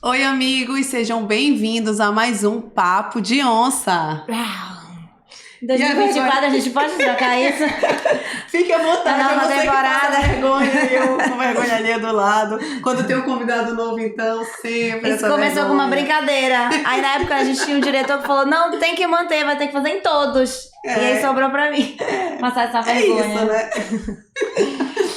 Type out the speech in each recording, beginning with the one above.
Oi, amigos, sejam bem-vindos a mais um Papo de Onça. Em 2024 a gente pode trocar isso? Fique à vontade, A nova você temporada. que passa vergonha, eu com vergonha alheia do lado. Quando tem um convidado novo, então, sempre Isso essa começou vergonha. com uma brincadeira. Aí na época a gente tinha um diretor que falou, não, tem que manter, vai ter que fazer em todos. E aí sobrou pra mim passar essa vergonha. É isso, né?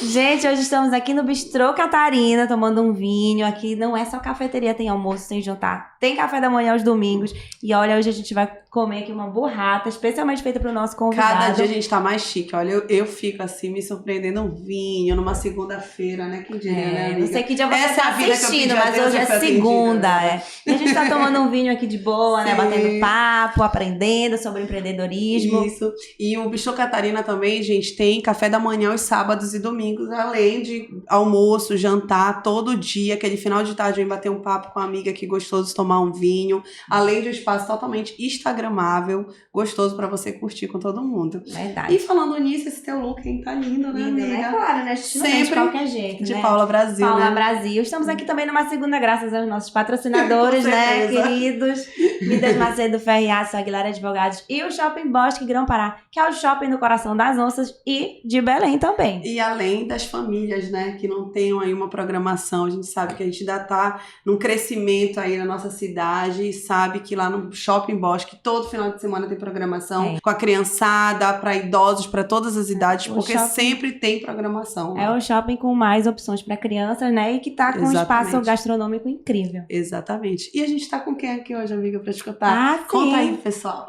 Gente, hoje estamos aqui no Bistrô Catarina, tomando um vinho. Aqui não é só cafeteria, tem almoço, tem jantar, tem café da manhã aos domingos. E olha, hoje a gente vai comer aqui uma burrata, especialmente feita pro nosso convidado. Cada dia a gente tá mais chique. Olha, eu fico assim, me surpreendendo um vinho numa segunda-feira, né? Que dia, né, amiga? Não sei que dia você Essa é tá a vida que eu assistindo, pedi a mas Deus hoje e é fui atendida, segunda, né? E a gente tá tomando um vinho aqui de boa, né? Sim. Batendo papo, aprendendo sobre empreendedorismo. Isso. E o Bistrô Catarina também, gente, tem café da manhã aos sábados e domingos, além de almoço, jantar, todo dia, aquele final de tarde vem bater um papo com a amiga, que gostoso tomar um vinho, além de um espaço totalmente instagramável, gostoso pra você curtir com todo mundo. Verdade. E falando nisso, esse teu look aí tá lindo, né, Lindo, amiga? né? Claro, né? A gente não vem de Sempre qualquer jeito, De né? Paula Brasil, Paula né? Brasil. Estamos aqui também numa segunda, graças aos nossos patrocinadores, Com né, certeza. queridos? Midas Macedo, FRA, Aguilar Advogados e o Shopping Bosque Grão-Pará, que é o shopping no coração das onças e de Belém também. E além das famílias, né, que não tenham aí uma programação, a gente sabe que a gente ainda tá num crescimento aí na nossa cidade e sabe que lá no Shopping Bosque todo final de semana tem programação com a criançada, para idosos, para todas as idades, O porque shopping- sempre tem programação lá. É o shopping com mais opções para crianças, né? E que tá com um Exatamente. espaço gastronômico incrível. Exatamente. E a gente tá com quem aqui hoje, amiga, pra escutar? Ah, Conta sim. aí, pessoal.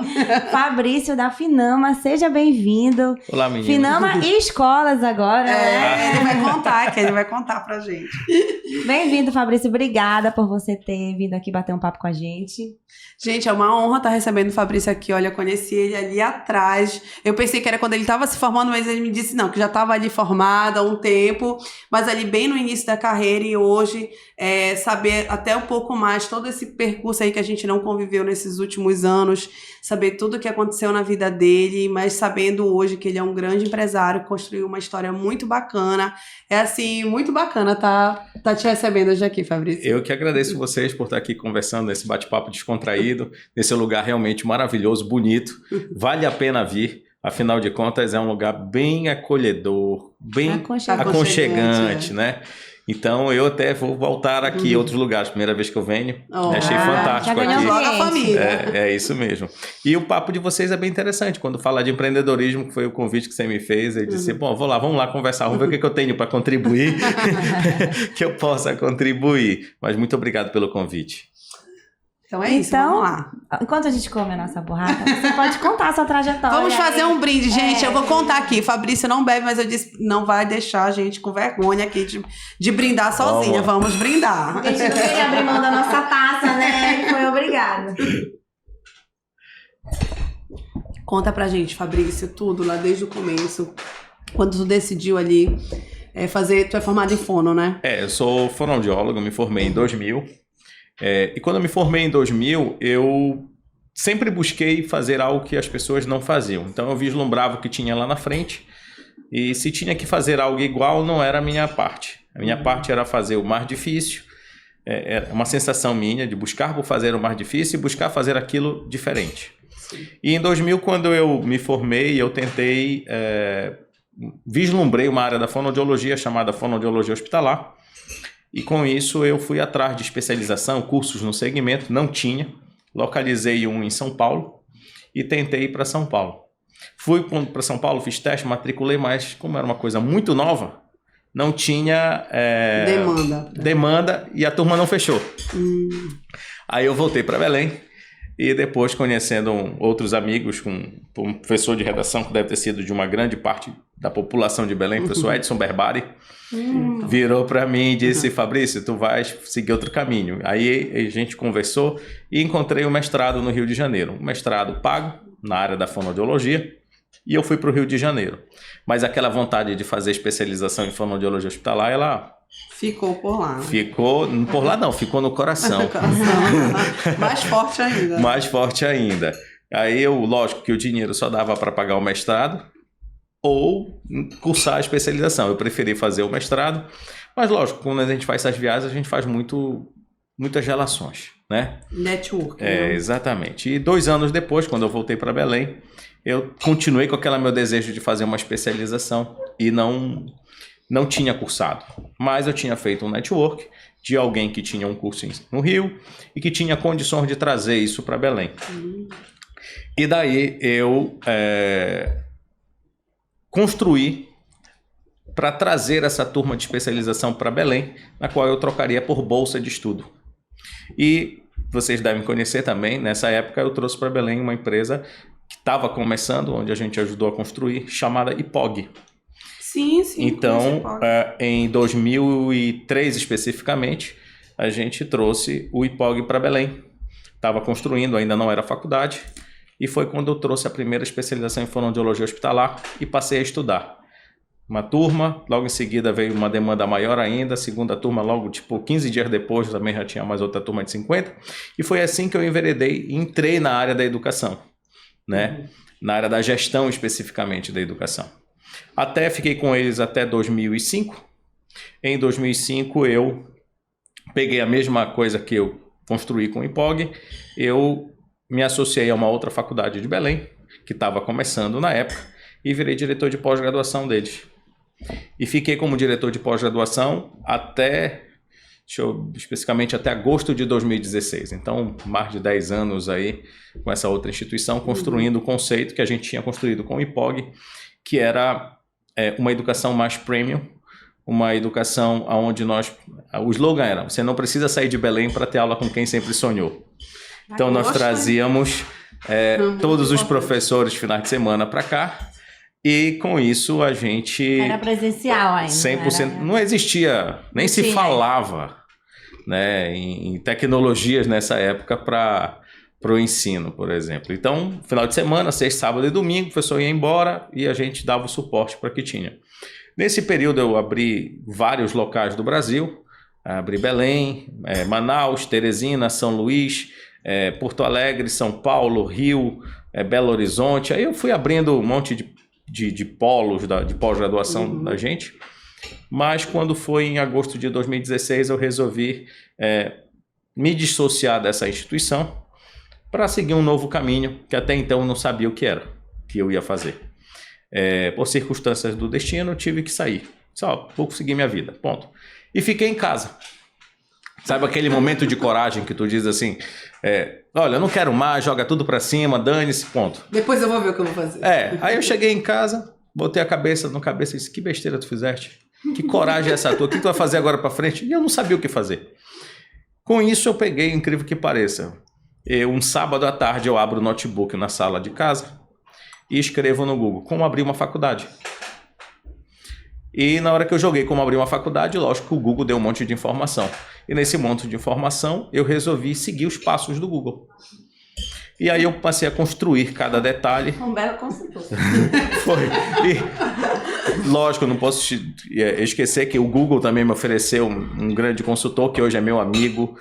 Fabrício da Finama, seja bem-vindo. Olá, meninas. Finama e escolas agora, né? Ele vai contar pra gente. Bem-vindo, Fabrício. Obrigada por você ter vindo aqui bater um papo com a gente. Gente, é uma honra estar recebendo o Fabrício aqui. Olha, eu conheci ele ali atrás. Eu pensei que era quando ele estava se formando, mas ele me disse não, que já estava ali formado há um tempo, mas ali bem no início da carreira e hoje saber até um pouco mais todo esse percurso aí que a gente não conviveu nesses últimos anos, saber tudo o que aconteceu na vida dele, mas sabendo hoje que ele é um grande empresário, construiu uma história muito bacana. É assim, muito bacana tá te recebendo hoje aqui, Fabrício. Eu que agradeço vocês por estar aqui conversando nesse bate-papo descontraído, nesse lugar realmente maravilhoso, bonito. Vale a pena vir. Afinal de contas, é um lugar bem acolhedor, bem aconchegante, né? Então, eu até vou voltar aqui em outros lugares. Primeira vez que eu venho. Achei fantástico já ganhou aqui. Logo a família. É isso mesmo. E o papo de vocês é bem interessante. Quando fala de empreendedorismo, que foi o convite que você me fez, eu disse, bom, vamos lá conversar, vamos ver o que eu tenho para contribuir, que eu possa contribuir. Mas muito obrigado pelo convite. Então é isso, vamos lá. Enquanto a gente come a nossa burrata, você pode contar a sua trajetória. Vamos fazer um brinde, gente. É. Eu vou contar aqui. Fabrício não bebe, mas eu disse, não vai deixar a gente com vergonha aqui de brindar sozinha. Vamos brindar. Porque a gente não queria abrir mão da nossa taça, né? E foi obrigado. Conta pra gente, Fabrício, tudo lá desde o começo. Quando tu decidiu ali fazer... Tu é formado em fono, né? Eu sou fonoaudiólogo, me formei em 2000. E quando eu me formei em 2000, eu sempre busquei fazer algo que as pessoas não faziam. Então eu vislumbrava o que tinha lá na frente e se tinha que fazer algo igual, não era a minha parte. A minha parte era fazer o mais difícil. Era uma sensação minha de buscar por fazer o mais difícil e buscar fazer aquilo diferente. E em 2000, quando eu me formei, eu tentei... vislumbrei uma área da fonoaudiologia chamada fonoaudiologia hospitalar. E com isso eu fui atrás de especialização, cursos no segmento, não tinha. Localizei um em São Paulo e tentei ir para São Paulo. Fui para São Paulo, fiz teste, matriculei, mas como era uma coisa muito nova, não tinha demanda e a turma não fechou. Aí eu voltei para Belém e depois conhecendo outros amigos, com um professor de redação que deve ter sido de uma grande parte da população de Belém, o professor Edson Berbari, virou para mim e disse, Fabrício, tu vais seguir outro caminho. Aí a gente conversou e encontrei um mestrado no Rio de Janeiro. Um mestrado pago na área da fonoaudiologia e eu fui para o Rio de Janeiro. Mas aquela vontade de fazer especialização em fonoaudiologia hospitalar, ela... Ficou por lá. Ficou por lá não, ficou no coração. Mais forte ainda. Mais forte ainda. Aí lógico que o dinheiro só dava para pagar o mestrado ou cursar a especialização. Eu preferi fazer o mestrado, mas lógico, quando a gente faz essas viagens, a gente faz muito muitas relações, né? Network. Exatamente. E 2 anos depois, quando eu voltei para Belém, eu continuei com aquele meu desejo de fazer uma especialização e não tinha cursado. Mas eu tinha feito um network de alguém que tinha um curso no Rio e que tinha condições de trazer isso para Belém. E daí eu construí para trazer essa turma de especialização para Belém, na qual eu trocaria por bolsa de estudo. E vocês devem conhecer também, nessa época eu trouxe para Belém uma empresa que estava começando, onde a gente ajudou a construir, chamada IPOG. Sim. Então, em 2003 especificamente, a gente trouxe o IPOG para Belém. Estava construindo, ainda não era faculdade, e foi quando eu trouxe a primeira especialização em fonoaudiologia hospitalar e passei a estudar. Uma turma, logo em seguida veio uma demanda maior ainda, a segunda turma logo, 15 dias depois, também já tinha mais outra turma de 50, e foi assim que eu enveredei e entrei na área da educação, né? Na área da gestão especificamente da educação. Fiquei com eles até 2005. Em 2005 eu peguei a mesma coisa que eu construí com o IPOG, eu me associei a uma outra faculdade de Belém, que estava começando na época, e virei diretor de pós-graduação deles. E fiquei como diretor de pós-graduação especificamente até agosto de 2016. Então, mais de 10 anos aí com essa outra instituição, construindo o conceito que a gente tinha construído com o IPOG, que era uma educação mais premium, uma educação onde o slogan era: você não precisa sair de Belém para ter aula com quem sempre sonhou. Então, nós trazíamos todos os professores finais de semana para cá, e com isso a gente... Era presencial ainda. 100%. Não existia, nem se falava, né, em tecnologias nessa época para o ensino, por exemplo. Então, final de semana, sexta, sábado e domingo, o professor ia embora e a gente dava o suporte para que tinha. Nesse período eu abri vários locais do Brasil, abri Belém, Manaus, Teresina, São Luís, Porto Alegre, São Paulo, Rio, Belo Horizonte. Aí eu fui abrindo um monte de polos de pós-graduação da gente, mas quando foi em agosto de 2016 eu resolvi me dissociar dessa instituição para seguir um novo caminho que até então eu não sabia o que eu ia fazer. Por circunstâncias do destino eu tive que sair, só vou seguir minha vida, ponto. E fiquei em casa. Sabe aquele momento de coragem que tu diz assim, olha, eu não quero mais, joga tudo pra cima, dane-se, ponto. Depois eu vou ver o que eu vou fazer. Aí eu cheguei em casa, botei a cabeça e disse, que besteira tu fizeste? Que coragem é essa tua? O que tu vai fazer agora pra frente? E eu não sabia o que fazer. Com isso eu peguei, incrível que pareça, um sábado à tarde eu abro o notebook na sala de casa e escrevo no Google, como abrir uma faculdade. E na hora que eu joguei como abrir uma faculdade, lógico que o Google deu um monte de informação. E nesse monte de informação, eu resolvi seguir os passos do Google. E aí eu passei a construir cada detalhe. Um belo consultor. Foi. E, lógico, eu não posso esquecer que o Google também me ofereceu um grande consultor, que hoje é meu amigo.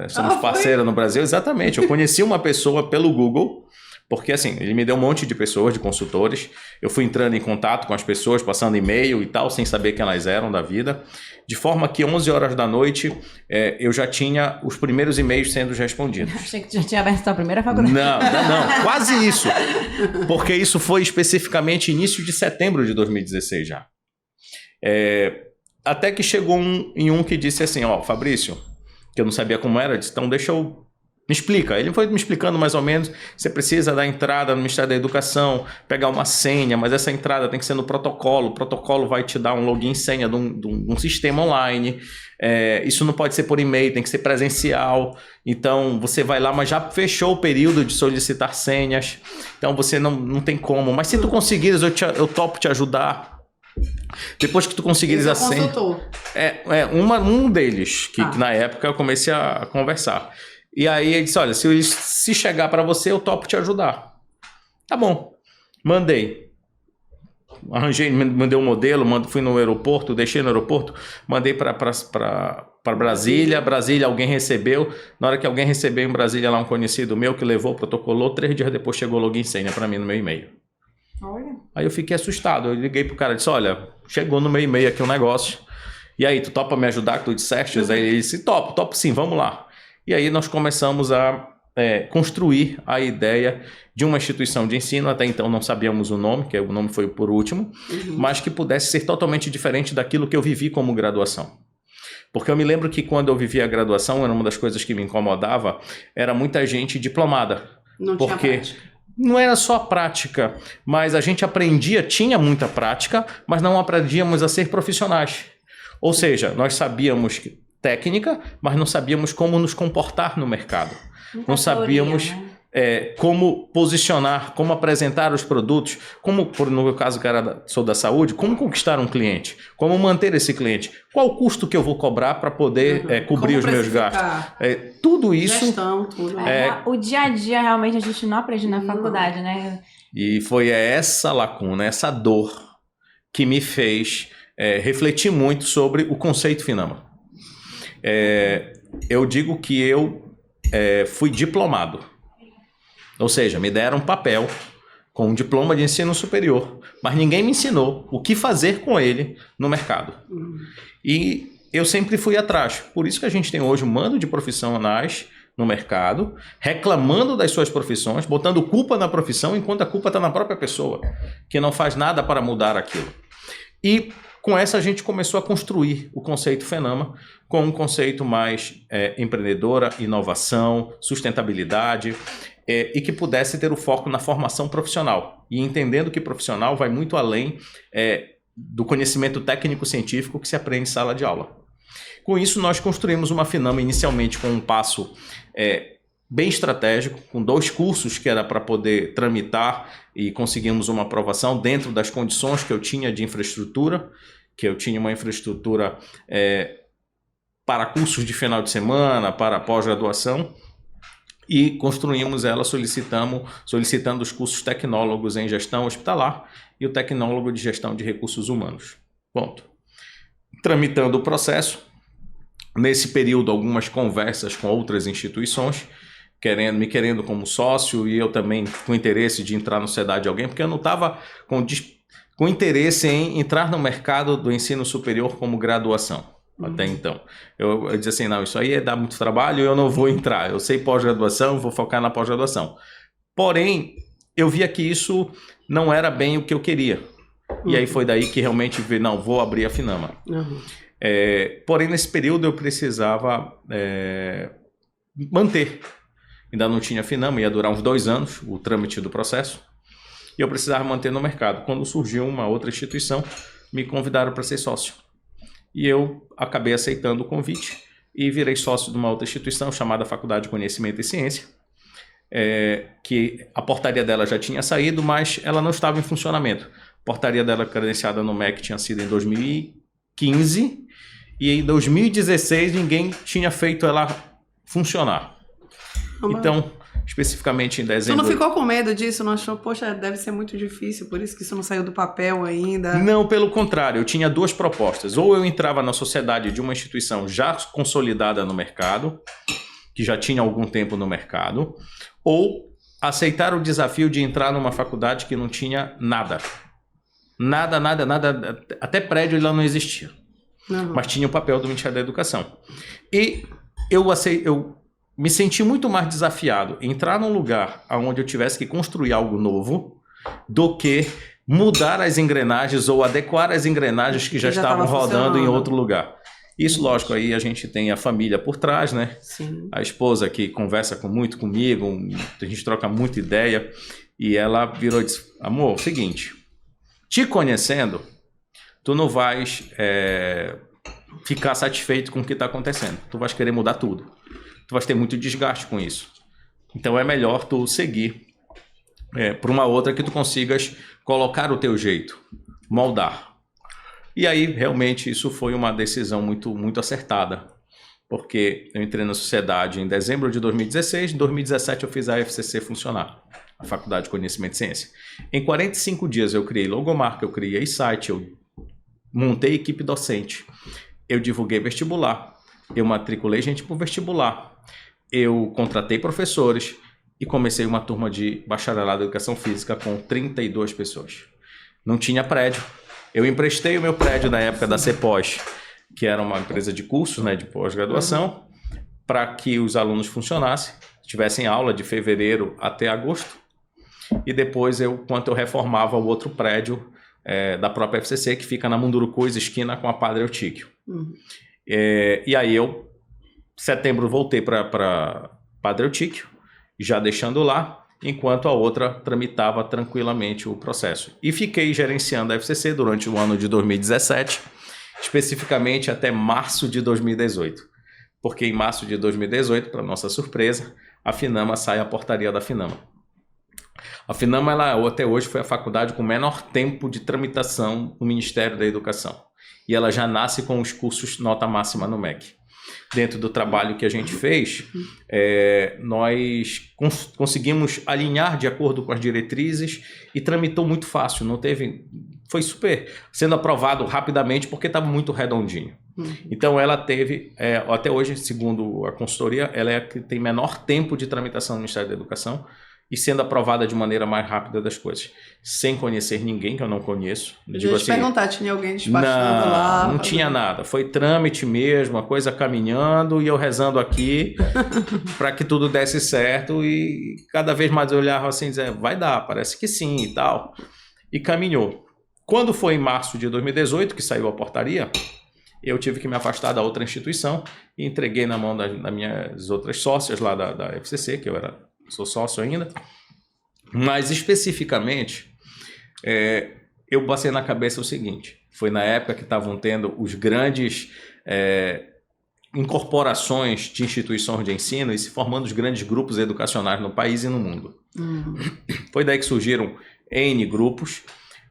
Somos parceiros no Brasil. Exatamente. Eu conheci uma pessoa pelo Google, porque assim, ele me deu um monte de pessoas, de consultores. Eu fui entrando em contato com as pessoas, passando e-mail e tal, sem saber quem elas eram da vida. De forma que 11 horas da noite, eu já tinha os primeiros e-mails sendo respondidos. Achei que tu já tinha aberto a primeira faculdade. Não, quase isso. Porque isso foi especificamente início de setembro de 2016 já. Até que chegou um que disse assim, Fabrício, que eu não sabia como era, disse, então deixa eu... Me explica. Ele foi me explicando mais ou menos. Você precisa dar entrada no Ministério da Educação, pegar uma senha, mas essa entrada tem que ser no protocolo. O protocolo vai te dar um login e senha de um sistema online. Isso não pode ser por e-mail, tem que ser presencial. Então, você vai lá, mas já fechou o período de solicitar senhas. Então, você não tem como. Mas se tu conseguires, eu topo te ajudar. Depois que tu conseguires a senha... Um deles, que na época eu comecei a conversar. E aí ele disse, olha, se chegar para você, eu topo te ajudar. Tá bom. Mandei. Arranjei, mandei um modelo, fui no aeroporto, deixei no aeroporto, mandei para Brasília. Brasília, alguém recebeu. Na hora que alguém recebeu em Brasília, lá um conhecido meu que levou, protocolou, 3 dias depois chegou o login e senha para mim no meu e-mail. Olha. Aí eu fiquei assustado. Eu liguei pro cara e disse, olha, chegou no meu e-mail aqui um negócio. E aí, tu topa me ajudar, que tu disseste? Aí ele disse, topo sim, vamos lá. E aí nós começamos a construir a ideia de uma instituição de ensino, até então não sabíamos o nome, que o nome foi por último, mas que pudesse ser totalmente diferente daquilo que eu vivi como graduação. Porque eu me lembro que quando eu vivia a graduação, era uma das coisas que me incomodava, era muita gente diplomada. Não tinha prática. Não era só prática, mas a gente aprendia, tinha muita prática, mas não aprendíamos a ser profissionais. Ou seja, nós sabíamos técnica, mas não sabíamos como nos comportar no mercado. Não sabíamos como posicionar, como apresentar os produtos, como, no meu caso que sou da saúde, como conquistar um cliente, como manter esse cliente, qual o custo que eu vou cobrar para poder cobrir os meus gastos. Tudo isso... Gestão, tudo. O dia a dia realmente a gente não aprende na faculdade, né? E foi essa lacuna, essa dor que me fez refletir muito sobre o conceito Finama. Eu digo que eu fui diplomado. Ou seja, me deram um papel com um diploma de ensino superior, mas ninguém me ensinou o que fazer com ele no mercado. E eu sempre fui atrás. Por isso que a gente tem hoje um bando de profissionais no mercado, reclamando das suas profissões, botando culpa na profissão, enquanto a culpa está na própria pessoa, que não faz nada para mudar aquilo. E com essa a gente começou a construir o conceito Fenama, com um conceito mais empreendedora, inovação, sustentabilidade, e que pudesse ter o foco na formação profissional. E entendendo que profissional vai muito além do conhecimento técnico-científico que se aprende em sala de aula. Com isso, nós construímos uma Finama inicialmente com um passo bem estratégico, com 2 cursos que era para poder tramitar e conseguimos uma aprovação dentro das condições que eu tinha de infraestrutura, que eu tinha uma infraestrutura para cursos de final de semana, para pós-graduação, e construímos ela solicitando os cursos tecnólogos em gestão hospitalar e o tecnólogo de gestão de recursos humanos. Ponto. Tramitando o processo, nesse período algumas conversas com outras instituições, me querendo como sócio, e eu também com interesse de entrar no CEDAD de alguém, porque eu não estava com interesse em entrar no mercado do ensino superior como graduação. Até então. Eu disse assim, não, isso aí dá muito trabalho, eu não vou entrar. Eu sei pós-graduação, vou focar na pós-graduação. Porém, eu via que isso não era bem o que eu queria. E aí foi daí que realmente vi, não, vou abrir a Finama. Porém, nesse período eu precisava manter. Ainda não tinha Finama, ia durar uns 2 anos o trâmite do processo. E eu precisava manter no mercado. Quando surgiu uma outra instituição, me convidaram para ser sócio. E eu acabei aceitando o convite e virei sócio de uma outra instituição chamada Faculdade de Conhecimento e Ciência, que a portaria dela já tinha saído, mas ela não estava em funcionamento. A portaria dela credenciada no MEC tinha sido em 2015 e em 2016 ninguém tinha feito ela funcionar. Então, especificamente em dezembro... Tu não ficou com medo disso? Não achou, poxa, deve ser muito difícil, por isso que isso não saiu do papel ainda? Não, pelo contrário, eu tinha 2 propostas. Ou eu entrava na sociedade de uma instituição já consolidada no mercado, que já tinha algum tempo no mercado, ou aceitar o desafio de entrar numa faculdade que não tinha nada. Nada, até prédio lá não existia. Mas tinha o papel do Ministério da Educação. E eu me senti muito mais desafiado em entrar num lugar onde eu tivesse que construir algo novo do que mudar as engrenagens ou adequar as engrenagens que já estavam rodando em outro lugar. Isso, lógico, aí a gente tem a família por trás, né? Sim. A esposa que conversa muito comigo, a gente troca muita ideia, e ela virou e disse, amor, é o seguinte, te conhecendo, tu não vais ficar satisfeito com o que está acontecendo. Tu vais querer mudar tudo. Tu vais ter muito desgaste com isso. Então é melhor tu seguir para uma outra que tu consigas colocar o teu jeito, moldar. E aí, realmente, isso foi uma decisão muito, muito acertada. Porque eu entrei na sociedade em dezembro de 2016, em 2017 eu fiz a FCC funcionar, a Faculdade de Conhecimento e Ciência. Em 45 dias eu criei logomarca, eu criei site, eu montei equipe docente, eu divulguei vestibular, eu matriculei gente para o vestibular, eu contratei professores e comecei uma turma de bacharelado em Educação Física com 32 pessoas. Não tinha prédio. Eu emprestei o meu prédio na época da CEPOS que era uma empresa de cursos, né, de pós-graduação, para que os alunos funcionassem, tivessem aula de fevereiro até agosto, e depois, enquanto eu reformava o outro prédio da própria FCC, que fica na Mundurucus, esquina com a Padre Eutíquio. E aí eu, em setembro, voltei para Padre Eutíquio, já deixando lá, enquanto a outra tramitava tranquilamente o processo. E fiquei gerenciando a FCC durante o ano de 2017, especificamente até março de 2018. Porque em março de 2018, para nossa surpresa, a Finama sai a portaria da Finama. A Finama, ela até hoje foi a faculdade com menor tempo de tramitação no Ministério da Educação. E ela já nasce com os cursos nota máxima no MEC. Dentro do trabalho que a gente fez, nós conseguimos alinhar de acordo com as diretrizes e tramitou muito fácil, não teve... Foi super sendo aprovado rapidamente porque estava muito redondinho. Então ela teve, até hoje, segundo a consultoria, ela é a que tem menor tempo de tramitação no Ministério da Educação e sendo aprovada de maneira mais rápida das coisas. Sem conhecer ninguém que eu não conheço. Deixa eu te perguntar, tinha alguém despachando lá? Não tinha nada. Foi trâmite mesmo, a coisa caminhando e eu rezando aqui para que tudo desse certo e cada vez mais eu olhava assim, dizendo, vai dar, parece que sim e tal. E caminhou. Quando foi em março de 2018 que saiu a portaria, eu tive que me afastar da outra instituição e entreguei na mão das minhas outras sócias lá da FCC, que sou sócio ainda, mas especificamente eu passei na cabeça o seguinte, foi na época que estavam tendo os grandes incorporações de instituições de ensino e se formando os grandes grupos educacionais no país e no mundo. Foi daí que surgiram N grupos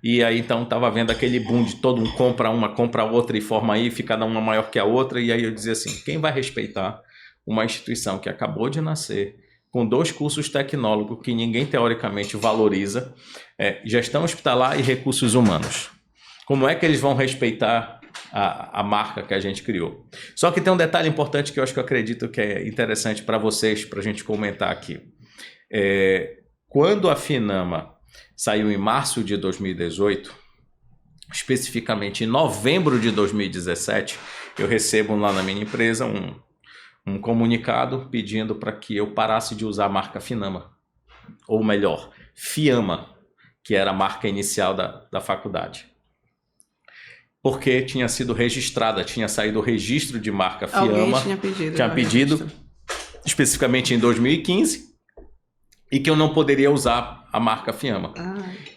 e aí então estava vendo aquele boom de todo um compra uma, compra outra e forma aí, fica uma maior que a outra e aí eu dizia assim, quem vai respeitar uma instituição que acabou de nascer com 2 cursos tecnólogos que ninguém teoricamente valoriza, gestão hospitalar e recursos humanos. Como é que eles vão respeitar a marca que a gente criou? Só que tem um detalhe importante que eu acredito que é interessante para vocês, para a gente comentar aqui. Quando a Finama saiu em março de 2018, especificamente em novembro de 2017, eu recebo lá na minha empresa um comunicado pedindo para que eu parasse de usar a marca Finama, ou melhor, Fiama, que era a marca inicial da faculdade. Porque tinha sido registrada, tinha saído o registro de marca Fiama. Alguém tinha pedido especificamente em 2015, e que eu não poderia usar a marca Fiama.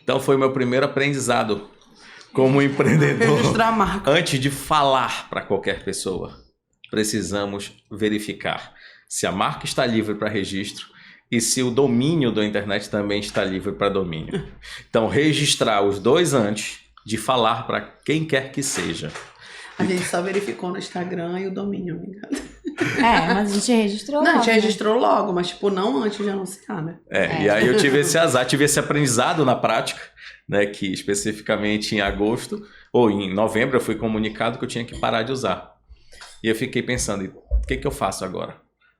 Então foi o meu primeiro aprendizado como empreendedor. Registrar a marca. Antes de falar para qualquer pessoa, precisamos verificar se a marca está livre para registro e se o domínio da internet também está livre para domínio. Então, registrar os 2 antes de falar para quem quer que seja. A gente só verificou no Instagram e o domínio, amiga. Mas a gente registrou Não, a logo. gente registrou logo, mas tipo, não antes de anunciar, né? E aí eu tive esse azar, tive esse aprendizado na prática, né, que especificamente em agosto, ou em novembro, eu fui comunicado que eu tinha que parar de usar. E eu fiquei pensando, o que eu faço agora?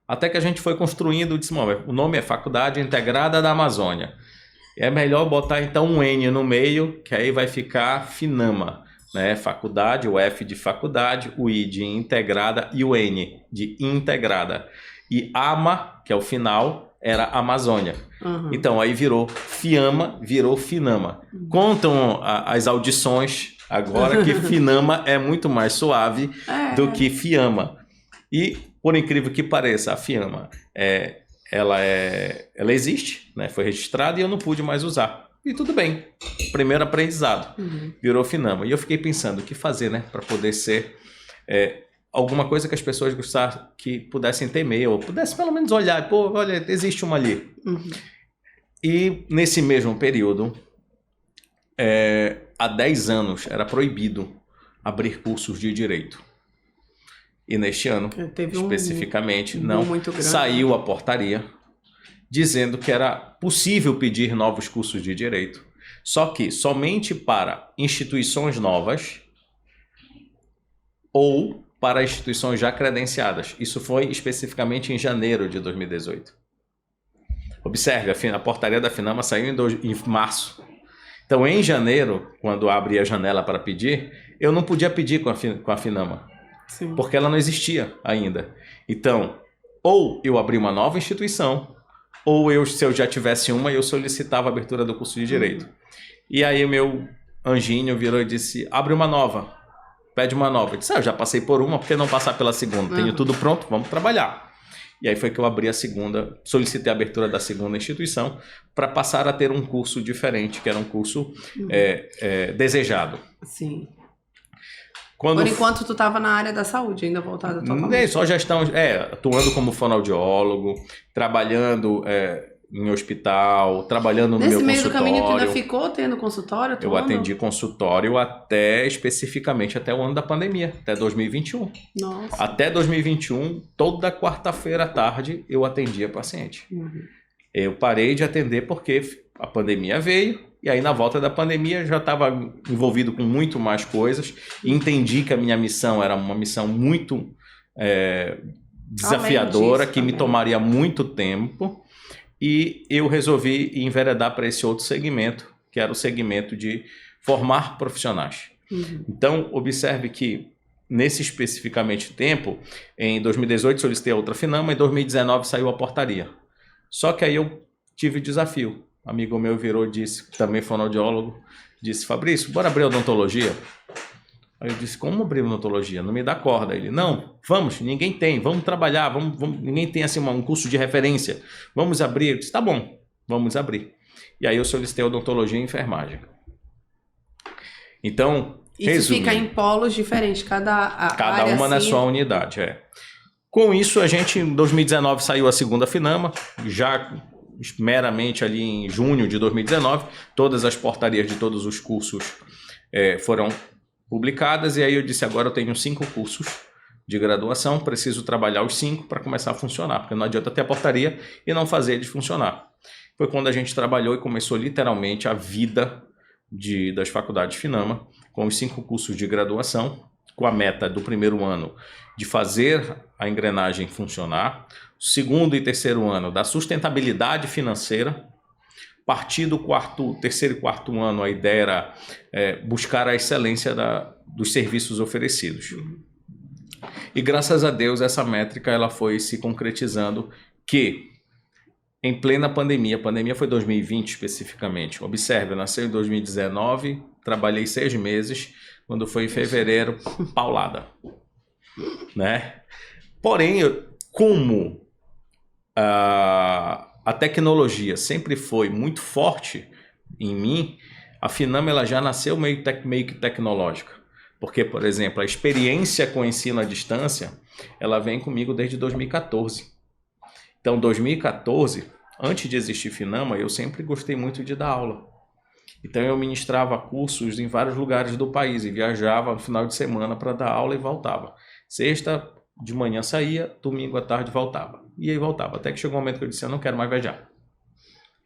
Até que a gente foi construindo, disse, o nome é Faculdade Integrada da Amazônia. É melhor botar então um N no meio, que aí vai ficar Finama, né? Faculdade, o F de faculdade, o I de integrada e o N de integrada. E AMA, que é o final, era Amazônia. Então aí virou Fiama, virou Finama. Contam as audições agora que Finama é muito mais suave do que Fiama. E, por incrível que pareça, a Fiama, ela existe, né? Foi registrada e eu não pude mais usar. E tudo bem. Primeiro aprendizado. Virou Finama. E eu fiquei pensando o que fazer, né? Para poder ser alguma coisa que as pessoas gostassem, que pudessem temer, ou pudessem pelo menos olhar. Pô, olha, existe uma ali. E nesse mesmo período, há 10 anos era proibido abrir cursos de direito. E neste ano, especificamente, saiu a portaria dizendo que era possível pedir novos cursos de direito, só que somente para instituições novas ou para instituições já credenciadas. Isso foi especificamente em janeiro de 2018. Observe, a portaria da Finama saiu em março. Então, em janeiro, quando abri a janela para pedir, eu não podia pedir com a Finama. Sim. porque ela não existia ainda. Então, ou eu abri uma nova instituição, ou se eu já tivesse uma, eu solicitava a abertura do curso de Direito. E aí o meu anjinho virou e disse, abre uma nova, pede uma nova. Eu disse, eu já passei por uma, por que não passar pela segunda? Tenho tudo pronto, vamos trabalhar. E aí foi que eu abri a segunda, solicitei a abertura da segunda instituição para passar a ter um curso diferente, que era um curso desejado. Sim. Quando... Por enquanto, tu estava na área da saúde, ainda voltada totalmente. Só gestão, atuando como fonoaudiólogo, trabalhando em hospital, trabalhando no meu consultório. Nesse meio do caminho, tu ainda ficou tendo consultório? Eu atendi consultório especificamente até o ano da pandemia, até 2021. Nossa. Até 2021, toda quarta-feira à tarde, eu atendia paciente. Eu parei de atender porque a pandemia veio, e aí na volta da pandemia já estava envolvido com muito mais coisas, e entendi que a minha missão era uma missão muito desafiadora, que me tomaria muito tempo, e eu resolvi enveredar para esse outro segmento, que era o segmento de formar profissionais. Então, observe que nesse especificamente tempo, em 2018 solicitei a outra Finama, em 2019 saiu a portaria. Só que aí eu tive desafio. Um amigo meu virou e disse, também fonoaudiólogo, disse, Fabrício, bora abrir odontologia? Aí eu disse, como abrir odontologia? Não me dá corda. Ele, não, vamos, ninguém tem, vamos trabalhar, vamos, ninguém tem assim um curso de referência, vamos abrir. Eu disse, tá bom, vamos abrir. E aí eu solicitei odontologia e enfermagem. Então, isso fica em polos diferentes, cada área uma assim... na sua unidade, Com isso, a gente, em 2019, saiu a segunda Finama, já meramente ali em junho de 2019, todas as portarias de todos os cursos foram publicadas, e aí eu disse, agora eu tenho 5 cursos de graduação, preciso trabalhar os 5 para começar a funcionar, porque não adianta ter a portaria e não fazer eles funcionar. Foi quando a gente trabalhou e começou literalmente a vida das faculdades Finama, com os 5 cursos de graduação, com a meta do primeiro ano de fazer a engrenagem funcionar, segundo e terceiro ano da sustentabilidade financeira. A partir do terceiro e quarto ano, a ideia era buscar a excelência dos serviços oferecidos. E graças a Deus essa métrica ela foi se concretizando, que em plena pandemia, a pandemia foi 2020 especificamente, observe, eu nasci em 2019, trabalhei 6 meses, quando foi em fevereiro, paulada, né? Porém, como a tecnologia sempre foi muito forte em mim, a Finama ela já nasceu meio que tecnológica. Porque, por exemplo, a experiência com o ensino à distância, ela vem comigo desde 2014. Então, 2014, antes de existir Finama, eu sempre gostei muito de dar aula. Então, eu ministrava cursos em vários lugares do país e viajava no final de semana para dar aula e voltava. Sexta de manhã saía, domingo à tarde voltava. E aí voltava, até que chegou um momento que eu disse, eu não quero mais viajar.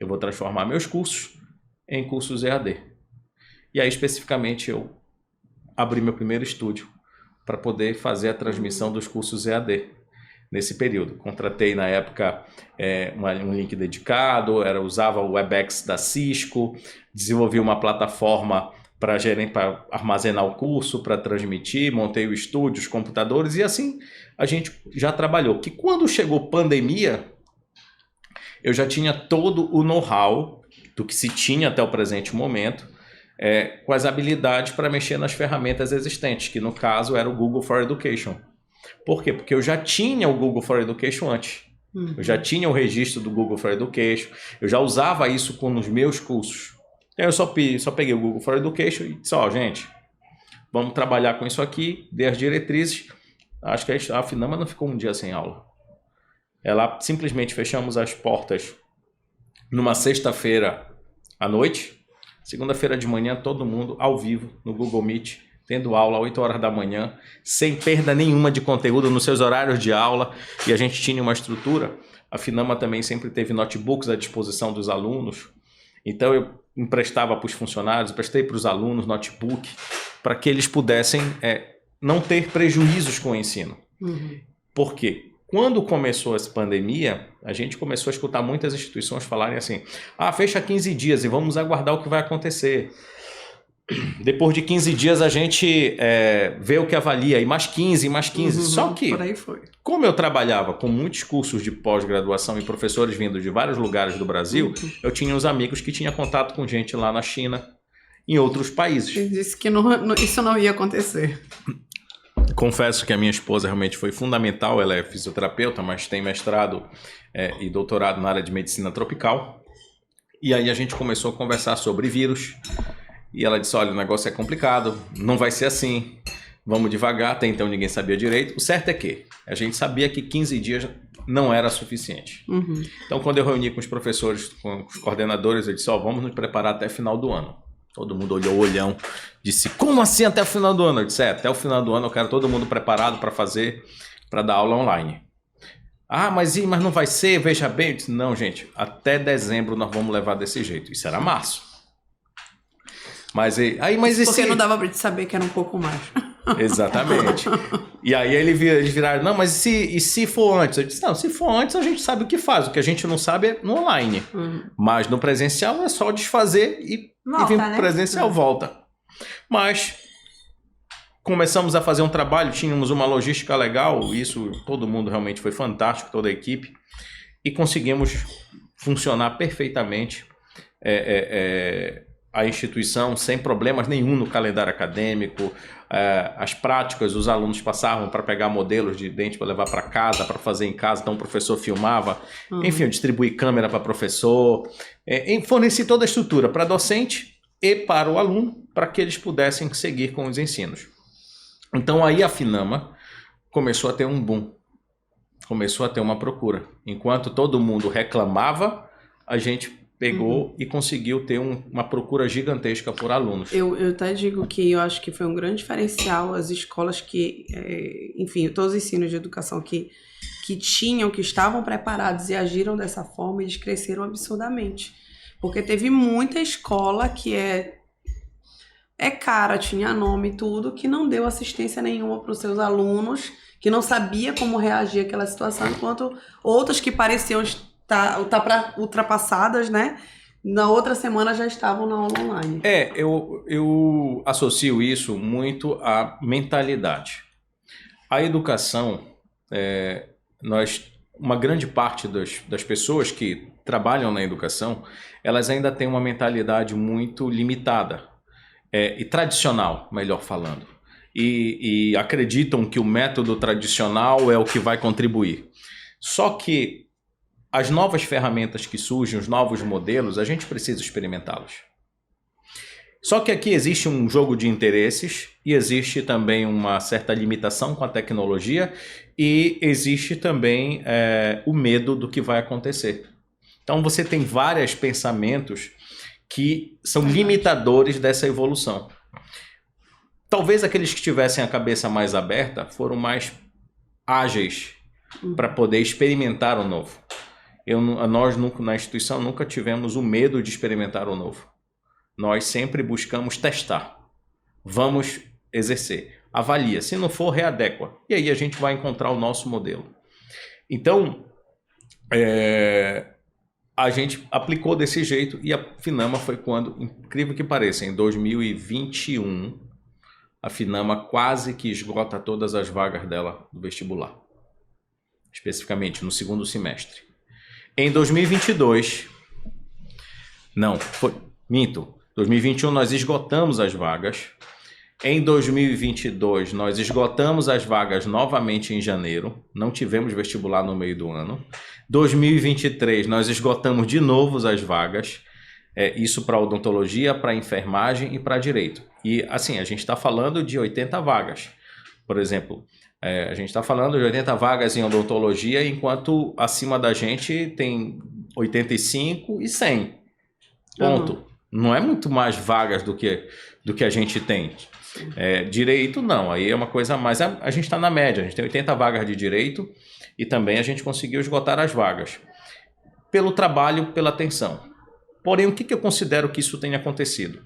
Eu vou transformar meus cursos em cursos EAD. E aí, especificamente, eu abri meu primeiro estúdio para poder fazer a transmissão dos cursos EAD nesse período. Contratei, na época, um link dedicado, usava o WebEx da Cisco, desenvolvi uma plataforma para armazenar o curso, para transmitir, montei o estúdio, os computadores, e assim a gente já trabalhou. Que quando chegou pandemia, eu já tinha todo o know-how do que se tinha até o presente momento, com as habilidades para mexer nas ferramentas existentes, que no caso era o Google for Education. Por quê? Porque eu já tinha o Google for Education antes. Eu já tinha o registro do Google for Education, eu já usava isso nos meus cursos. Então eu só peguei o Google for Education e disse, gente, vamos trabalhar com isso aqui, dei as diretrizes. Acho que a Finama não ficou um dia sem aula. Ela simplesmente fechamos as portas numa sexta-feira à noite, segunda-feira de manhã, todo mundo ao vivo no Google Meet, tendo aula às 8 horas da manhã, sem perda nenhuma de conteúdo nos seus horários de aula, e a gente tinha uma estrutura. A Finama também sempre teve notebooks à disposição dos alunos, então eu emprestava para os funcionários, emprestei para os alunos notebook, para que eles pudessem não ter prejuízos com o ensino. Por quê? Quando começou essa pandemia, a gente começou a escutar muitas instituições falarem assim, fecha 15 dias e vamos aguardar o que vai acontecer. Depois de 15 dias a gente vê o que avalia, e mais 15, mais 15. Só que, por aí foi. como eu trabalhava com muitos cursos de pós-graduação e professores vindo de vários lugares do Brasil, eu tinha uns amigos que tinham contato com gente lá na China, em outros países. Ele disse que isso não ia acontecer. Confesso que a minha esposa realmente foi fundamental, ela é fisioterapeuta, mas tem mestrado e doutorado na área de medicina tropical. E aí a gente começou a conversar sobre vírus, e ela disse, olha, o negócio é complicado, não vai ser assim, vamos devagar, até então ninguém sabia direito. O certo é que a gente sabia que 15 dias não era suficiente. Então, quando eu reuni com os professores, com os coordenadores, eu disse, vamos nos preparar até final do ano. Todo mundo olhou o olhão, disse, como assim até o final do ano? Eu disse, até o final do ano eu quero todo mundo preparado para dar aula online. Mas não vai ser, veja bem. Eu disse, não, gente, até dezembro nós vamos levar desse jeito. Isso era março. Porque não dava para te saber que era um pouco mais. Exatamente. E aí eles viraram, não, mas e se for antes? Eu disse, não, se for antes a gente sabe o que faz. O que a gente não sabe é no online. Mas no presencial é só desfazer e vir pro presencial, volta. Mas começamos a fazer um trabalho, tínhamos uma logística legal, isso todo mundo realmente foi fantástico, toda a equipe, e conseguimos funcionar perfeitamente a instituição sem problemas nenhum no calendário acadêmico. As práticas, os alunos passavam para pegar modelos de dente para levar para casa, para fazer em casa, então o professor filmava, enfim, eu distribuí câmera para professor, forneci toda a estrutura para docente e para o aluno, para que eles pudessem seguir com os ensinos. Então aí a Finama começou a ter um boom, começou a ter uma procura. Enquanto todo mundo reclamava, a gente pegou e conseguiu ter uma procura gigantesca por alunos. Eu até digo que eu acho que foi um grande diferencial as escolas que, enfim, todos os ensinos de educação que estavam preparados e agiram dessa forma, eles cresceram absurdamente. Porque teve muita escola que cara, tinha nome e tudo, que não deu assistência nenhuma para os seus alunos, que não sabia como reagir àquela situação, enquanto outras que pareciam estar ultrapassadas, né? Na outra semana já estavam na aula online. Eu associo isso muito à mentalidade. A educação, uma grande parte das pessoas que trabalham na educação, elas ainda têm uma mentalidade muito limitada. E tradicional, melhor falando. E acreditam que o método tradicional é o que vai contribuir. Só que as novas ferramentas que surgem, os novos modelos, a gente precisa experimentá-los. Só que aqui existe um jogo de interesses e existe também uma certa limitação com a tecnologia e existe também o medo do que vai acontecer. Então você tem vários pensamentos que são limitadores dessa evolução. Talvez aqueles que tivessem a cabeça mais aberta foram mais ágeis para poder experimentar o novo. Nós na instituição nunca tivemos o medo de experimentar o novo. Nós sempre buscamos testar. Vamos exercer. Avalia. Se não for, readequa. E aí a gente vai encontrar o nosso modelo. Então, a gente aplicou desse jeito e a Finama foi quando, incrível que pareça, em 2021, a Finama quase que esgota todas as vagas dela do vestibular. Especificamente no segundo semestre. Em 2022, 2021 nós esgotamos as vagas. Em 2022 nós esgotamos as vagas novamente em janeiro. Não tivemos vestibular no meio do ano. 2023 nós esgotamos de novo as vagas. Isso para odontologia, para enfermagem e para direito. E assim, a gente está falando de 80 vagas. Por exemplo, a gente está falando de 80 vagas em odontologia, enquanto acima da gente tem 85 e 100. Ponto. Não é muito mais vagas do que a gente tem. Direito, não. Aí é uma coisa a mais. A gente está na média. A gente tem 80 vagas de direito e também a gente conseguiu esgotar as vagas. Pelo trabalho, pela atenção. Porém, o que eu considero que isso tenha acontecido?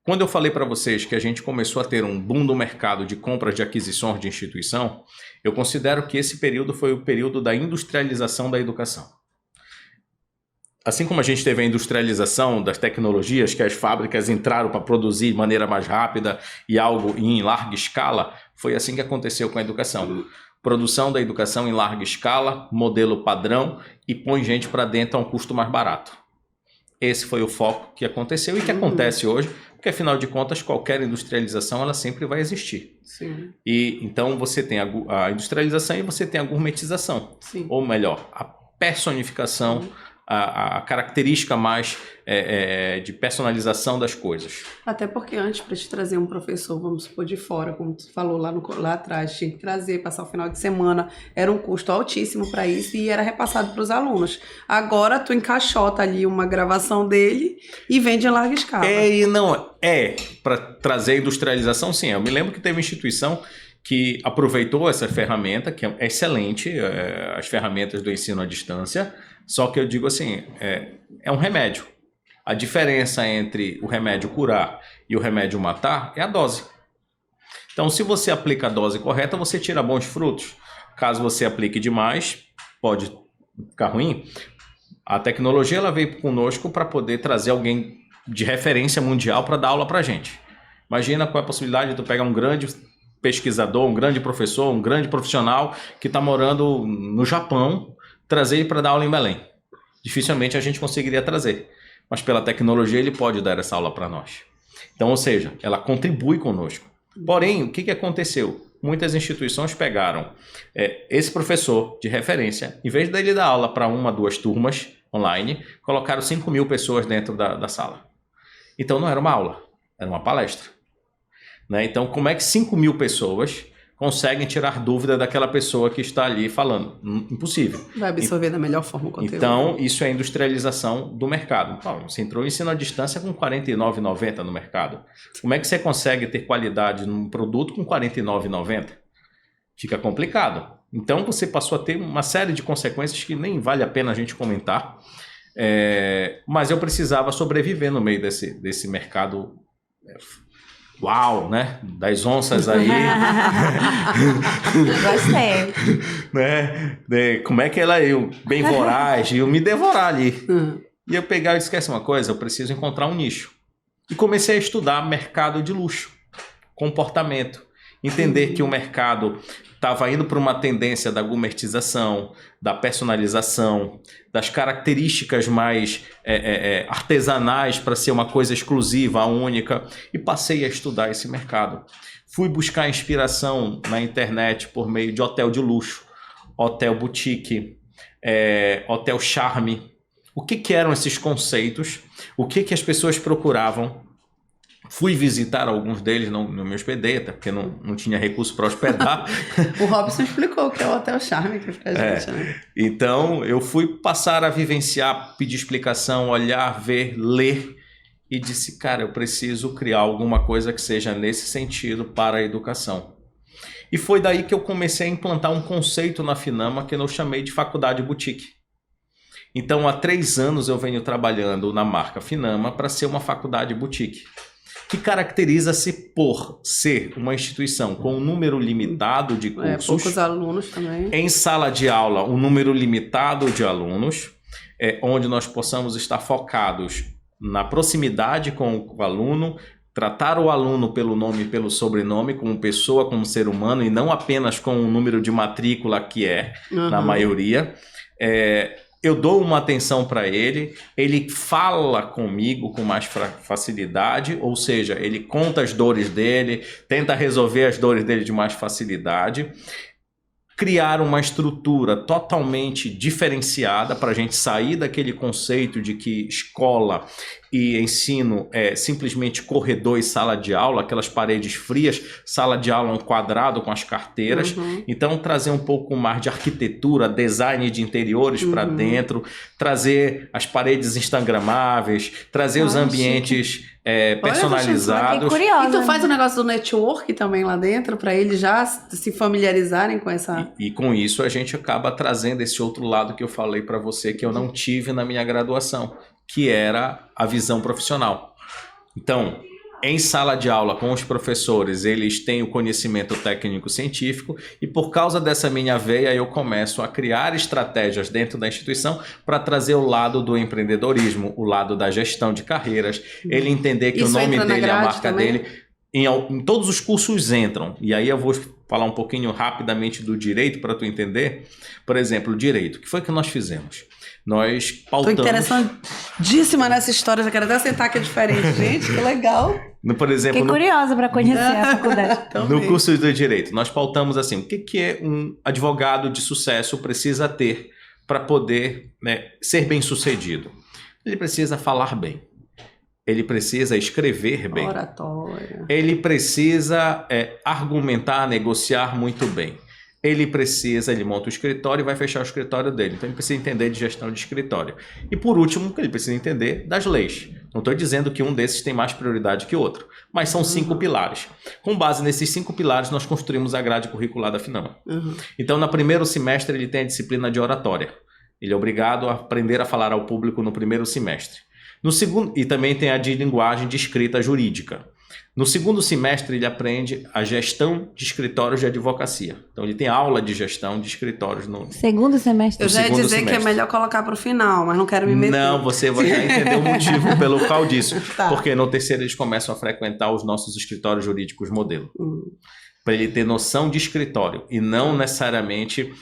Quando eu falei para vocês que a gente começou a ter um boom no mercado de compras de aquisições de instituição, eu considero que esse período foi o período da industrialização da educação. assim como a gente teve a industrialização das tecnologias, que as fábricas entraram para produzir de maneira mais rápida e algo em larga escala, foi assim que aconteceu com a educação. Produção da educação em larga escala, modelo padrão, e põe gente para dentro a um custo mais barato. Esse foi o foco que aconteceu e que acontece hoje, porque afinal de contas qualquer industrialização ela sempre vai existir. Sim. E então você tem a industrialização e você tem a gourmetização, Sim. ou melhor, a personificação, a característica mais de personalização das coisas. Até porque antes, para te trazer um professor, vamos supor, de fora, como tu falou lá atrás, tinha que trazer, passar o final de semana, era um custo altíssimo para isso e era repassado para os alunos. Agora tu encaixota ali uma gravação dele e vende em larga escala. Para trazer industrialização, sim. Eu me lembro que teve uma instituição que aproveitou essa ferramenta, que é excelente, as ferramentas do ensino à distância, só que eu digo assim, é um remédio. A diferença entre o remédio curar e o remédio matar é a dose. Então, se você aplica a dose correta, você tira bons frutos. Caso você aplique demais, pode ficar ruim. A tecnologia ela veio conosco para poder trazer alguém de referência mundial para dar aula para a gente. Imagina qual é a possibilidade de tu pegar um grande pesquisador, um grande professor, um grande profissional que está morando no Japão, trazer ele para dar aula em Belém. Dificilmente a gente conseguiria trazer, mas pela tecnologia ele pode dar essa aula para nós. Então, ou seja, ela contribui conosco. Porém, o que aconteceu? Muitas instituições pegaram esse professor de referência, em vez dele dar aula para 1 a 2 turmas online, colocaram 5.000 pessoas dentro da sala. Então não era uma aula, era uma palestra. Né? Então, como é que 5.000 pessoas conseguem tirar dúvida daquela pessoa que está ali falando? Impossível. Vai absorver da melhor forma o conteúdo. Então, isso é a industrialização do mercado. Então, você entrou em ensino à distância com R$ 49,90 no mercado. Como é que você consegue ter qualidade num produto com R$ 49,90? Fica complicado. Então, você passou a ter uma série de consequências que nem vale a pena a gente comentar. Mas eu precisava sobreviver no meio desse mercado. Uau, né? Das onças aí. Gostei. Né? Como é que ela bem voraz, iam me devorar ali. E eu pegar e esquece uma coisa, eu preciso encontrar um nicho. E comecei a estudar mercado de luxo, comportamento. Entender que o mercado estava indo para uma tendência da gourmetização, da personalização, das características mais artesanais para ser uma coisa exclusiva, única, e passei a estudar esse mercado. Fui buscar inspiração na internet por meio de hotel de luxo, hotel boutique, hotel charme. O que eram esses conceitos? O que as pessoas procuravam? Fui visitar alguns deles, não me hospedei, até porque não tinha recurso para hospedar. O Robson explicou o que é o Hotel Charme aqui pra gente, né? Então, eu fui passar a vivenciar, pedir explicação, olhar, ver, ler, e disse, cara, eu preciso criar alguma coisa que seja nesse sentido para a educação. E foi daí que eu comecei a implantar um conceito na Finama que eu chamei de Faculdade Boutique. Então, há 3 anos eu venho trabalhando na marca Finama para ser uma faculdade boutique, que caracteriza-se por ser uma instituição com um número limitado de cursos. Poucos alunos também. Em sala de aula, um número limitado de alunos, onde nós possamos estar focados na proximidade com o aluno, tratar o aluno pelo nome e pelo sobrenome, como pessoa, como ser humano, e não apenas com o número de matrícula que na maioria. Eu dou uma atenção para ele fala comigo com mais facilidade, ou seja, ele conta as dores dele, tenta resolver as dores dele de mais facilidade. Criar uma estrutura totalmente diferenciada para a gente sair daquele conceito de que escola e ensino é simplesmente corredor e sala de aula, aquelas paredes frias, sala de aula um quadrado com as carteiras. Então, trazer um pouco mais de arquitetura, design de interiores para dentro, trazer as paredes instagramáveis, trazer os ambientes personalizados. Curiosa, e tu faz o negócio do network também lá dentro, para eles já se familiarizarem com essa... E com isso a gente acaba trazendo esse outro lado que eu falei para você, que eu não tive na minha graduação, que era a visão profissional. Então, Em sala de aula com os professores, eles têm o conhecimento técnico-científico e por causa dessa minha veia eu começo a criar estratégias dentro da instituição para trazer o lado do empreendedorismo, o lado da gestão de carreiras, ele entender que Isso o nome entra na dele, a grade marca também? dele, em todos os cursos entram. E aí eu vou falar um pouquinho rapidamente do direito para tu entender. Por exemplo, o direito. O que foi que nós fizemos? Nós Tô pautamos... interessantíssima nessa história, já quero até sentar que é diferente. Gente, que legal. Por exemplo, Fiquei curiosa para conhecer a faculdade. no curso do direito, nós pautamos assim, o que é um advogado de sucesso precisa ter para poder, né, ser bem sucedido? Ele precisa falar bem. Ele precisa escrever bem. Oratória. Ele precisa argumentar, negociar muito bem. Ele monta o escritório e vai fechar o escritório dele. Então ele precisa entender de gestão de escritório. E por último, ele precisa entender das leis. Não estou dizendo que um desses tem mais prioridade que outro, mas são 5 pilares. Com base nesses 5 pilares, nós construímos a grade curricular da Finama. Então, no primeiro semestre, ele tem a disciplina de oratória. Ele é obrigado a aprender a falar ao público no primeiro semestre. No segundo, e também tem a de linguagem de escrita jurídica. No segundo semestre, ele aprende a gestão de escritórios de advocacia. Então, ele tem aula de gestão de escritórios no... Segundo semestre. Eu já ia segundo dizer semestre. que é melhor colocar pro final, mas não quero me meter. Não, você vai já entender o motivo pelo qual disso. Tá. Porque no terceiro eles começam a frequentar os nossos escritórios jurídicos modelo. Para ele ter noção de escritório e não necessariamente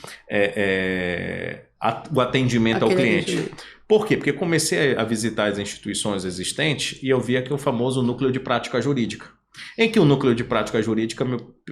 o atendimento ao cliente. Por quê? Porque eu comecei a visitar as instituições existentes e eu via que o famoso núcleo de prática jurídica. Em que o núcleo de prática jurídica,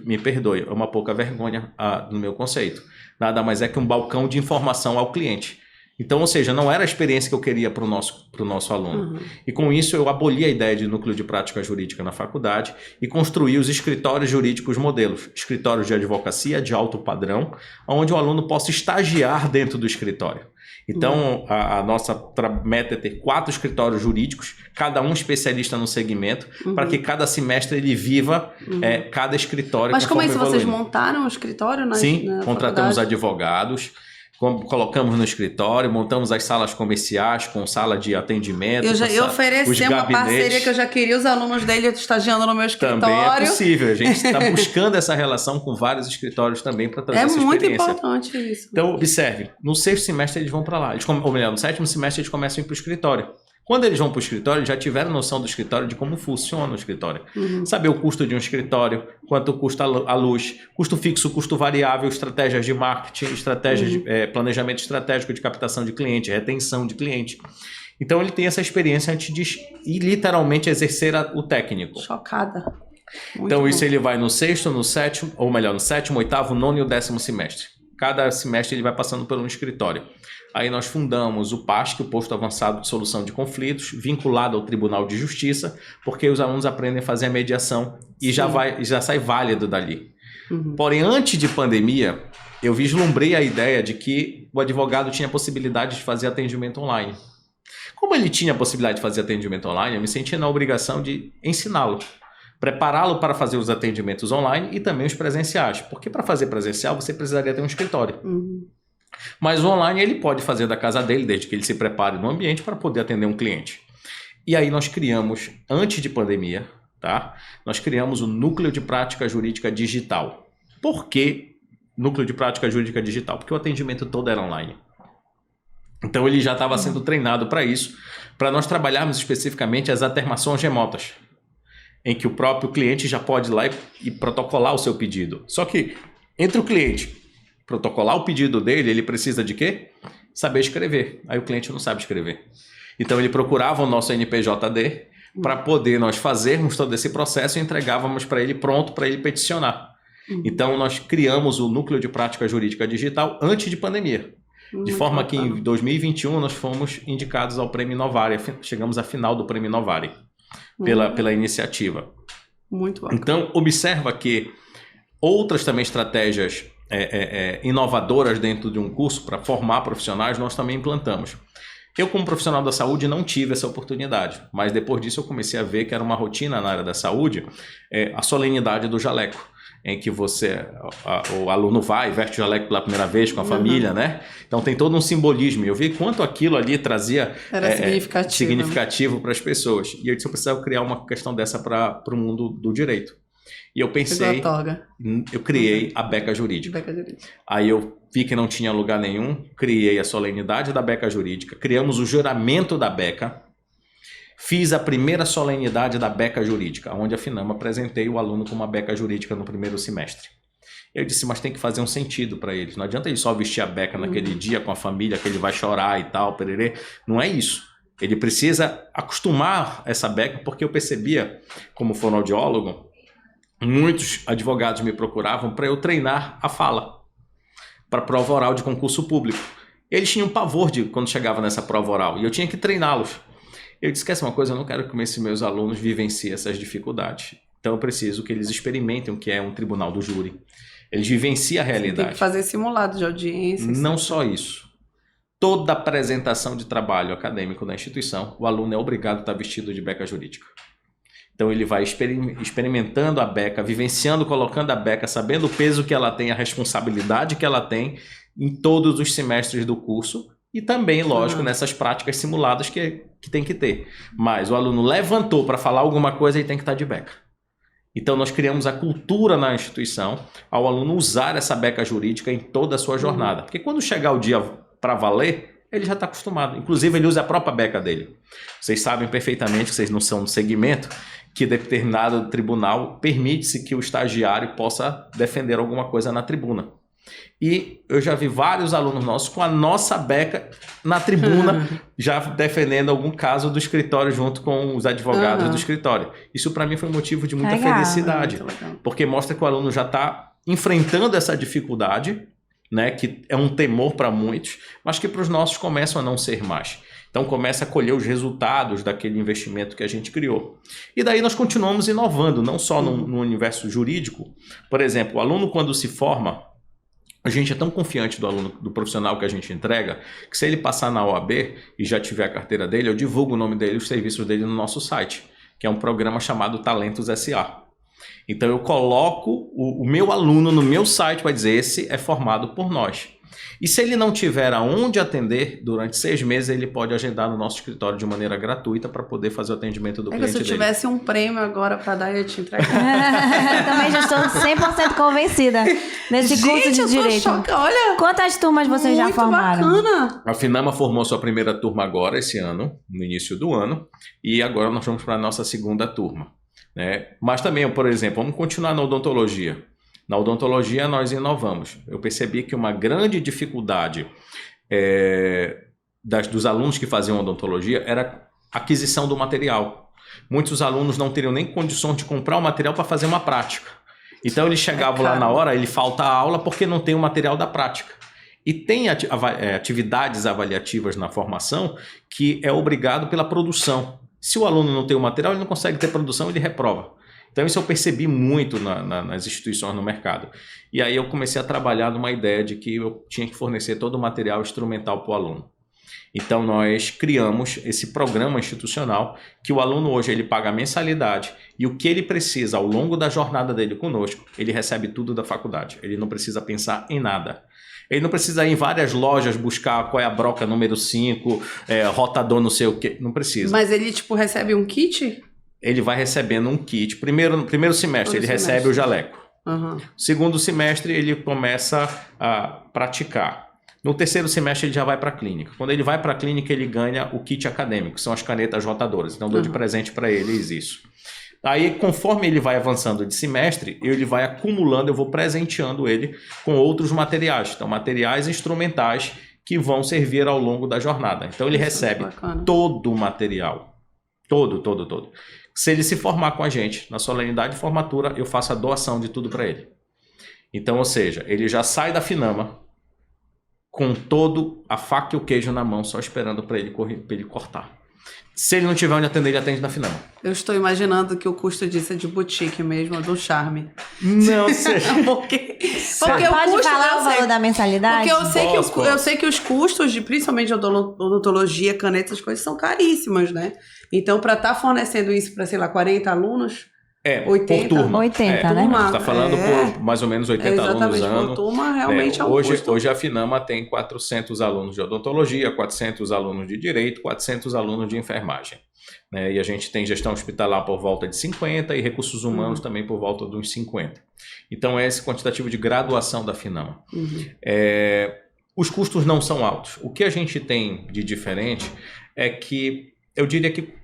me perdoe, é uma pouca vergonha no meu conceito. Nada mais é que um balcão de informação ao cliente. Então, ou seja, não era a experiência que eu queria para o nosso aluno. E com isso eu aboli a ideia de núcleo de prática jurídica na faculdade e construí os escritórios jurídicos modelos, escritórios de advocacia de alto padrão, onde o aluno possa estagiar dentro do escritório. Então, a nossa meta é ter 4 escritórios jurídicos, cada um especialista no segmento, para que cada semestre ele viva cada escritório. Mas como é isso? Vocês evoluindo. montaram um escritório Sim, na contratamos faculdade? advogados, colocamos no escritório, montamos as salas comerciais com sala de atendimento. Eu ofereci uma parceria que eu já queria os alunos dele estagiando no meu escritório. Também é possível. A gente está buscando essa relação com vários escritórios também para trazer essa experiência. É muito importante isso. Então, observe, no 6º semestre eles vão para lá. Ou melhor, no 7º semestre eles começam a ir para o escritório. Quando eles vão para o escritório, já tiveram noção do escritório, de como funciona o escritório. Saber o custo de um escritório, quanto custa a luz, custo fixo, custo variável, estratégias de marketing, estratégias de planejamento estratégico de captação de cliente, retenção de cliente. Então, ele tem essa experiência antes de ir literalmente exercer o técnico. Chocada. Muito Então, bom. isso ele vai no 6º, no 7º, ou melhor, no 7º, 8º, 9º e o 10º semestre. Cada semestre ele vai passando por um escritório. Aí nós fundamos o PASC, o Posto Avançado de Solução de Conflitos, vinculado ao Tribunal de Justiça, porque os alunos aprendem a fazer a mediação e já sai válido dali. Porém, antes de pandemia, eu vislumbrei a ideia de que o advogado tinha a possibilidade de fazer atendimento online. Como ele tinha a possibilidade de fazer atendimento online, eu me sentia na obrigação de ensiná-lo, prepará-lo para fazer os atendimentos online e também os presenciais, porque para fazer presencial você precisaria ter um escritório. Mas o online ele pode fazer da casa dele, desde que ele se prepare no ambiente para poder atender um cliente. E aí nós criamos, antes de pandemia, tá? Nós criamos o Núcleo de Prática Jurídica Digital. Por que Núcleo de Prática Jurídica Digital? Porque o atendimento todo era online. Então ele já estava sendo treinado para isso, para nós trabalharmos especificamente as atermações remotas, em que o próprio cliente já pode ir lá e protocolar o seu pedido. Só que entre o cliente protocolar o pedido dele, ele precisa de quê? Saber escrever. Aí o cliente não sabe escrever. Então ele procurava o nosso NPJD para poder nós fazermos todo esse processo e entregávamos para ele pronto para ele peticionar. Então nós criamos o Núcleo de Prática Jurídica Digital antes de pandemia. De forma que em 2021 nós fomos indicados ao Prêmio Novare. Chegamos à final do Prêmio Novare pela iniciativa. Muito bacana. Então observa que outras também estratégias inovadoras dentro de um curso para formar profissionais, nós também implantamos. Eu, como profissional da saúde, não tive essa oportunidade, mas depois disso eu comecei a ver que era uma rotina na área da saúde, a solenidade do jaleco, em que o aluno vai, veste o jaleco pela primeira vez com a família, né? Então tem todo um simbolismo. Eu vi quanto aquilo ali trazia significativo para as pessoas. E eu disse, eu precisava criar uma questão dessa para o mundo do direito. E eu pensei, eu criei a beca jurídica. Aí eu vi que não tinha lugar nenhum, criei a solenidade da beca jurídica, criamos o juramento da beca, fiz a primeira solenidade da beca jurídica, onde a FINAMA apresentei o aluno com uma beca jurídica no primeiro semestre. Eu disse, mas tem que fazer um sentido para eles. Não adianta ele só vestir a beca naquele dia com a família, que ele vai chorar e tal, pererê. Não é isso. Ele precisa acostumar essa beca, porque eu percebia, como fonoaudiólogo, muitos advogados me procuravam para eu treinar a fala para prova oral de concurso público. Eles tinham pavor de quando chegava nessa prova oral e eu tinha que treiná-los. Eu disse, esquece uma coisa, eu não quero que esses meus alunos vivenciem essas dificuldades. Então eu preciso que eles experimentem o que é um tribunal do júri. Eles vivenciem a realidade. Tem que fazer simulado de audiência. Não só isso. Toda apresentação de trabalho acadêmico na instituição, o aluno é obrigado a estar vestido de beca jurídica. Então ele vai experimentando a beca, vivenciando, colocando a beca, sabendo o peso que ela tem, a responsabilidade que ela tem em todos os semestres do curso e também, lógico, nessas práticas simuladas que tem que ter. Mas o aluno levantou para falar alguma coisa e tem que estar de beca. Então nós criamos a cultura na instituição ao aluno usar essa beca jurídica em toda a sua jornada. Porque quando chegar o dia para valer, ele já está acostumado. Inclusive ele usa a própria beca dele. Vocês sabem perfeitamente, que vocês não são do segmento, que determinado tribunal permite-se que o estagiário possa defender alguma coisa na tribuna. E eu já vi vários alunos nossos com a nossa beca na tribuna, já defendendo algum caso do escritório junto com os advogados do escritório. Isso para mim foi motivo de muita felicidade, porque mostra que o aluno já está enfrentando essa dificuldade, né, que é um temor para muitos, mas que para os nossos começam a não ser mais. Então começa a colher os resultados daquele investimento que a gente criou. E daí nós continuamos inovando, não só no universo jurídico. Por exemplo, o aluno quando se forma, a gente é tão confiante do aluno, do profissional que a gente entrega, que se ele passar na OAB e já tiver a carteira dele, eu divulgo o nome dele e os serviços dele no nosso site, que é um programa chamado Talentos SA. Então eu coloco o meu aluno no meu site para dizer, esse é formado por nós. E se ele não tiver aonde atender, durante 6 meses ele pode agendar no nosso escritório de maneira gratuita para poder fazer o atendimento do cliente dele. Se eu tivesse um prêmio agora para dar, eu ia te entregar. Também já estou 100% convencida nesse curso de Direito. Olha, quantas turmas vocês já formaram? Bacana. A FINAMA formou sua primeira turma agora, esse ano, no início do ano, e agora nós vamos para a nossa segunda turma, né? Mas também, por exemplo, vamos continuar na odontologia. Na odontologia nós inovamos. Eu percebi que uma grande dificuldade dos alunos que faziam odontologia era a aquisição do material. Muitos alunos não teriam nem condições de comprar o material para fazer uma prática. Então eles chegavam lá na hora, ele falta a aula porque não tem o material da prática. E tem atividades avaliativas na formação que é obrigado pela produção. Se o aluno não tem o material, ele não consegue ter produção, ele reprova. Então isso eu percebi muito nas instituições no mercado. E aí eu comecei a trabalhar numa ideia de que eu tinha que fornecer todo o material instrumental para o aluno. Então nós criamos esse programa institucional que o aluno hoje ele paga a mensalidade e o que ele precisa ao longo da jornada dele conosco, ele recebe tudo da faculdade. Ele não precisa pensar em nada. Ele não precisa ir em várias lojas buscar qual é a broca número 5, rotador não sei o quê. Não precisa. Mas ele recebe um kit? Ele vai recebendo um kit. No primeiro semestre ele recebe o jaleco. Segundo semestre ele começa a praticar. No terceiro semestre ele já vai para a clínica. Quando ele vai para a clínica ele ganha o kit acadêmico, que são as canetas rotadoras. Então dou de presente para eles isso. Aí conforme ele vai avançando de semestre, ele vai acumulando, eu vou presenteando ele com outros materiais. Então materiais instrumentais que vão servir ao longo da jornada. Então ele recebe todo o material. Todo. Se ele se formar com a gente na solenidade de formatura, eu faço a doação de tudo para ele. Então, ou seja, ele já sai da FINAMA com todo a faca e o queijo na mão, só esperando para ele cortar. Se ele não tiver onde atender, ele atende na FINAMA. Eu estou imaginando que o custo disso é de boutique mesmo, do charme. Não sei. porque pode falar o valor da mensalidade? Porque eu sei que os custos, principalmente de odontologia, canetas, essas coisas, são caríssimas, né? Então, para estar fornecendo isso para, 40 alunos... 80? por turma. 80, né? A gente está falando É. por mais ou menos 80 alunos Exatamente, ano. por turma realmente é um hoje, custo. hoje a Finama tem 400 alunos de odontologia, 400 alunos de direito, 400 alunos de enfermagem. Né? E a gente tem gestão hospitalar por volta de 50 e recursos humanos também por volta de uns 50. Então é esse quantitativo de graduação da Finama. Os custos não são altos. O que a gente tem de diferente é que eu diria que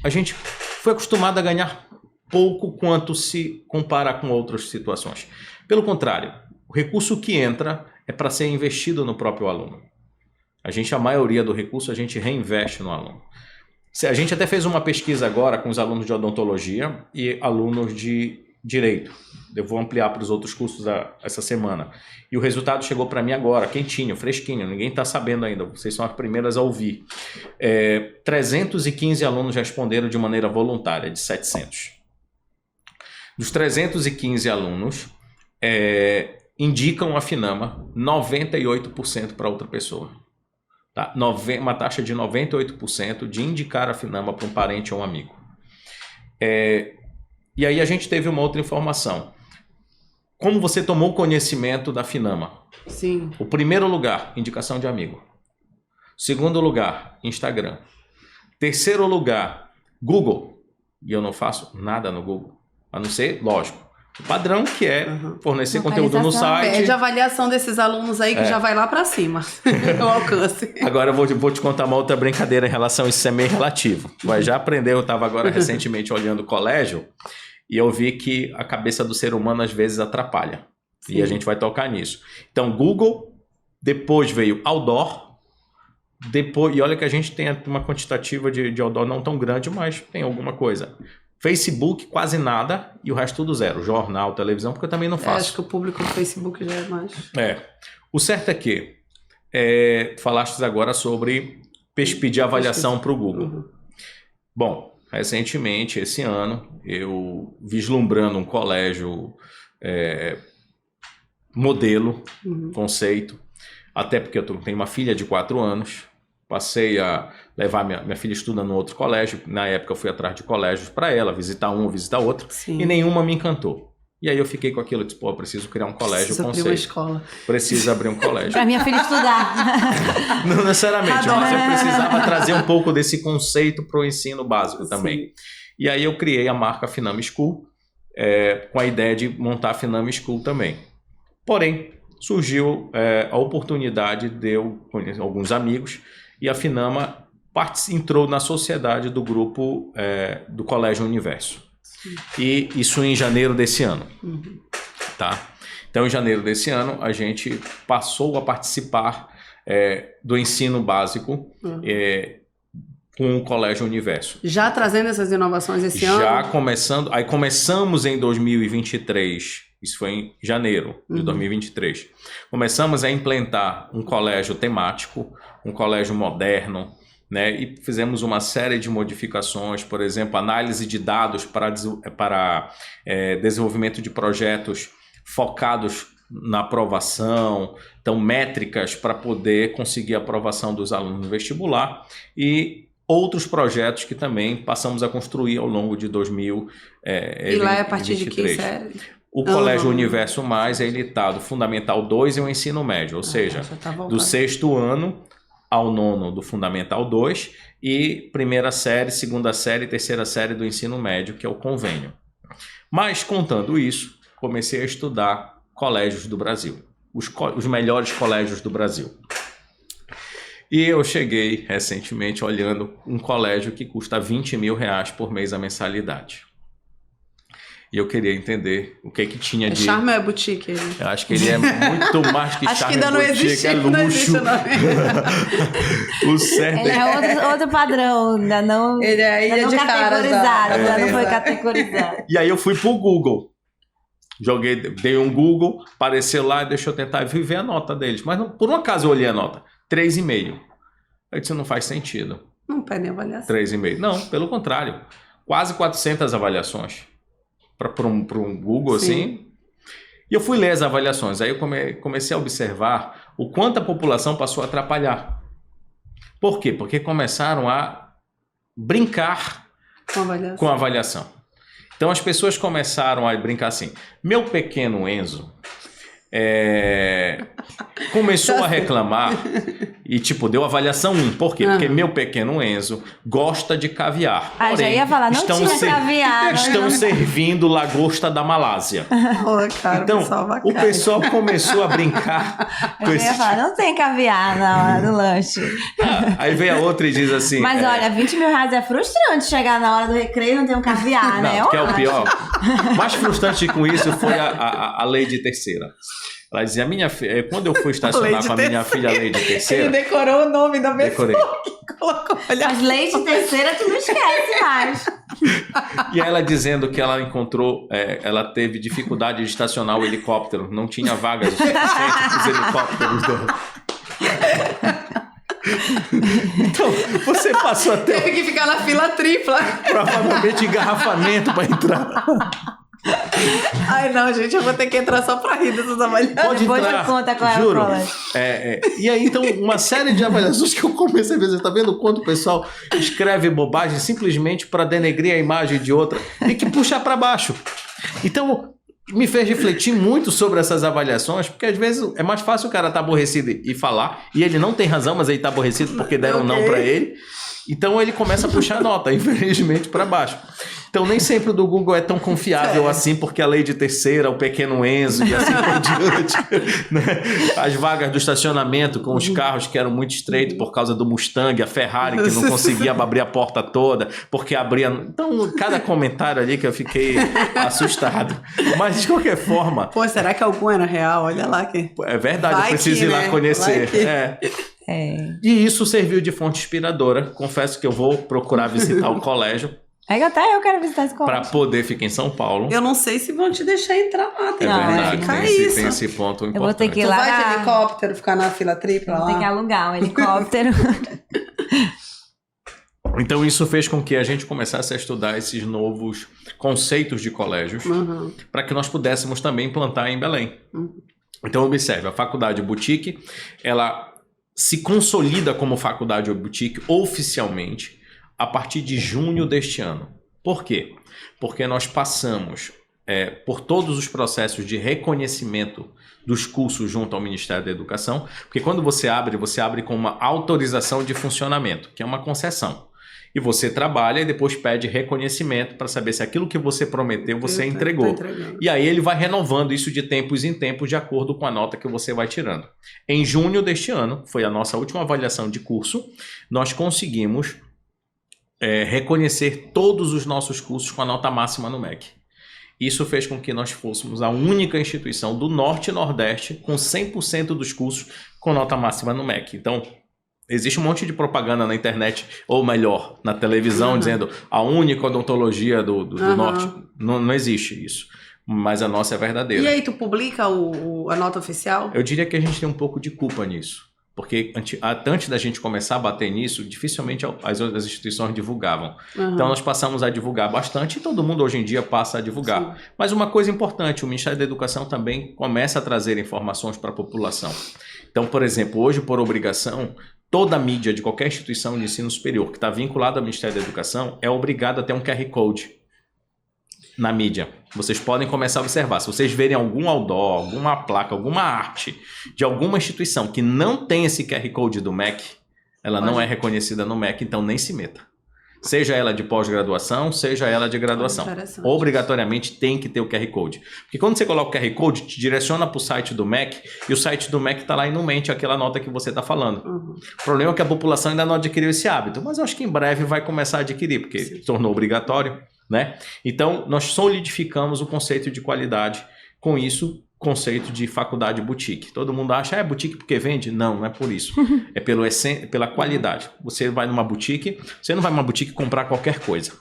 a gente foi acostumado a ganhar pouco quanto se compara com outras situações. Pelo contrário, o recurso que entra é para ser investido no próprio aluno. A maioria do recurso, a gente reinveste no aluno. A gente até fez uma pesquisa agora com os alunos de odontologia e alunos de direito. Eu vou ampliar para os outros cursos essa semana. E o resultado chegou para mim agora, quentinho, fresquinho, ninguém está sabendo ainda, vocês são as primeiras a ouvir. 315 alunos responderam de maneira voluntária, de 700. Dos 315 alunos, indicam a Finama 98% para outra pessoa. Tá? Uma taxa de 98% de indicar a Finama para um parente ou um amigo. E aí a gente teve uma outra informação. Como você tomou conhecimento da Finama? Sim. O primeiro lugar, indicação de amigo. Segundo lugar, Instagram. Terceiro lugar, Google. E eu não faço nada no Google. A não ser, lógico, o padrão que é fornecer conteúdo no site. Pede avaliação desses alunos aí que já vai lá para cima. O alcance. Agora eu vou te contar uma outra brincadeira em relação a isso, é meio relativo. Mas já aprendeu, eu estava agora recentemente olhando o colégio e eu vi que a cabeça do ser humano às vezes atrapalha. Sim. E a gente vai tocar nisso. Então, Google, depois veio Outdoor, e olha que a gente tem uma quantitativa de Outdoor não tão grande, mas tem alguma coisa. Facebook, quase nada, e o resto tudo zero. Jornal, televisão, porque eu também não faço. Acho que o público do Facebook já é mais... O certo é que falaste agora sobre pedir avaliação para o Google. Bom, recentemente, esse ano, eu vislumbrando um colégio modelo, conceito, até porque eu tenho uma filha de 4 anos, passei a levar minha filha estuda no outro colégio, na época eu fui atrás de colégios para ela, visitar um, visitar outro, Sim. E nenhuma me encantou. E aí eu fiquei com aquilo, disse, eu preciso criar um colégio, preciso abrir uma escola. Preciso abrir um colégio. Para minha filha estudar. Não necessariamente, mas eu precisava trazer um pouco desse conceito para o ensino básico também. Sim. E aí eu criei a marca Finama School, com a ideia de montar a Finama School também. Porém, surgiu a oportunidade de eu conhecer alguns amigos e a Finama entrou na sociedade do grupo do Colégio Universo. Sim. E isso em janeiro desse ano. Tá? Então, em janeiro desse ano, a gente passou a participar do ensino básico com o Colégio Universo. Já trazendo essas inovações esse ano? Já começando. Aí começamos em 2023. Isso foi em janeiro de 2023. Começamos a implantar um colégio temático, um colégio moderno, né? E fizemos uma série de modificações, por exemplo, análise de dados para desenvolvimento de projetos focados na aprovação, então métricas para poder conseguir a aprovação dos alunos no vestibular e outros projetos que também passamos a construir ao longo de 2023. E lá é a partir de que série? O Colégio Universo Mais ele está do Fundamental 2 e o ensino médio, ou seja, do 6º ano ao 9º do Fundamental 2 e primeira série, segunda série e terceira série do ensino médio, que é o convênio. Mas, contando isso, comecei a estudar colégios do Brasil, os melhores colégios do Brasil. E eu cheguei recentemente olhando um colégio que custa R$20 mil por mês a mensalidade. E eu queria entender o que tinha de... Charme é boutique ele? Eu acho que ele é muito mais que acho charme, que ainda não boutique, existe, é luxo. Não existe, não. O certo ele é outro padrão, ainda não, ele é ilha de categorizado, ainda não foi categorizado. E aí eu fui pro Google. Dei um Google, apareceu lá e deixa eu tentar ver a nota deles. Mas não, por um acaso eu olhei a nota, 3,5. Eu disse, não faz sentido. Não pede avaliação. 3,5. Não, pelo contrário. Quase 400 avaliações. Para um Google, sim. Assim. E eu fui ler as avaliações. Aí eu comecei a observar o quanto a população passou a atrapalhar. Por quê? Porque começaram a brincar com a avaliação. Então as pessoas começaram a brincar assim, meu pequeno Enzo começou a reclamar e tipo, deu avaliação 1. Por quê? Porque meu pequeno Enzo gosta de caviar. Ah, já ia falar, não tinha caviar. Estão servindo lagosta da Malásia. Cara, então, o pessoal começou a brincar. Eu ia falar, não tem caviar na hora do lanche. Aí vem a outra e diz assim... Mas olha, 20 mil reais é frustrante chegar na hora do recreio e não ter um caviar, né? Não, que é o pior. Mais frustrante com isso foi a lei de terceira. Ela dizia, quando eu fui estacionar com a minha filha Lady Terceira... Ele decorou o nome da pessoa que colocou. Mas Lady Terceira tu não esquece mais. E ela dizendo que ela encontrou... ela teve dificuldade de estacionar o helicóptero. Não tinha vagas suficientes para os helicópteros dela. Então, você passou a ter... Teve que ficar na fila tripla. Provavelmente engarrafamento para entrar... Ai, não, gente, eu vou ter que entrar só pra rir dessas avaliações. Pode entrar, conta qual juro. É E aí, então, uma série de avaliações que eu comecei a ver. Você tá vendo quanto o pessoal escreve bobagem simplesmente para denegrir a imagem de outra e que puxar para baixo. Então, me fez refletir muito sobre essas avaliações, porque às vezes é mais fácil o cara estar aborrecido e falar, e ele não tem razão, mas ele tá aborrecido porque deram não para ele. Então ele começa a puxar a nota, infelizmente, para baixo. Então nem sempre o do Google é tão confiável assim, porque a Lady Terceira, o pequeno Enzo e assim por diante. Né? As vagas do estacionamento com os carros que eram muito estreitos por causa do Mustang, a Ferrari que não conseguia abrir a porta toda, porque abria... Então cada comentário ali que eu fiquei assustado. Mas de qualquer forma... Pô, será que algum era real? Olha lá que... É verdade, eu preciso ir lá conhecer. E isso serviu de fonte inspiradora. Confesso que eu vou procurar visitar o colégio. Até eu quero visitar esse colégio. Para poder ficar em São Paulo. Eu não sei se vão te deixar entrar lá. Tem verdade, tem esse ponto importante. Eu vou ter que ir lá. Tu vai de helicóptero, ficar na fila tripla lá? Tem que alugar um helicóptero. Então isso fez com que a gente começasse a estudar esses novos conceitos de colégios, para que nós pudéssemos também implantar em Belém. Então observe, a faculdade boutique, ela se consolida como faculdade boutique oficialmente a partir de junho deste ano. Por quê? Porque nós passamos por todos os processos de reconhecimento dos cursos junto ao Ministério da Educação, porque quando você abre com uma autorização de funcionamento, que é uma concessão. E você trabalha e depois pede reconhecimento para saber se aquilo que você prometeu você entregou. E aí ele vai renovando isso de tempos em tempos de acordo com a nota que você vai tirando. Em junho deste ano, foi a nossa última avaliação de curso, nós conseguimos reconhecer todos os nossos cursos com a nota máxima no MEC. Isso fez com que nós fôssemos a única instituição do Norte e Nordeste com 100% dos cursos com nota máxima no MEC. Então, existe um monte de propaganda na internet, ou melhor, na televisão, dizendo a única odontologia do Norte. Não existe isso. Mas a nossa é verdadeira. E aí, tu publica a nota oficial? Eu diria que a gente tem um pouco de culpa nisso. Porque antes da gente começar a bater nisso, dificilmente as outras instituições divulgavam. Então nós passamos a divulgar bastante e todo mundo hoje em dia passa a divulgar. Sim. Mas uma coisa importante, o Ministério da Educação também começa a trazer informações para a população. Então, por exemplo, hoje por obrigação, toda a mídia de qualquer instituição de ensino superior que está vinculada ao Ministério da Educação é obrigada a ter um QR Code na mídia. Vocês podem começar a observar. Se vocês verem algum outdoor, alguma placa, alguma arte de alguma instituição que não tem esse QR Code do MEC, ela não é reconhecida no MEC, então nem se meta. Seja ela de pós-graduação, seja ela de graduação. Obrigatoriamente tem que ter o QR Code. Porque quando você coloca o QR Code, te direciona para o site do MEC, e o site do MEC está lá e não mente aquela nota que você está falando. O problema é que a população ainda não adquiriu esse hábito, mas eu acho que em breve vai começar a adquirir, porque se tornou obrigatório. Né? Então, nós solidificamos o conceito de qualidade, com isso, conceito de faculdade boutique. Todo mundo acha, boutique porque vende? Não, não é por isso. É pela qualidade. Você vai numa boutique, você não vai numa boutique comprar qualquer coisa.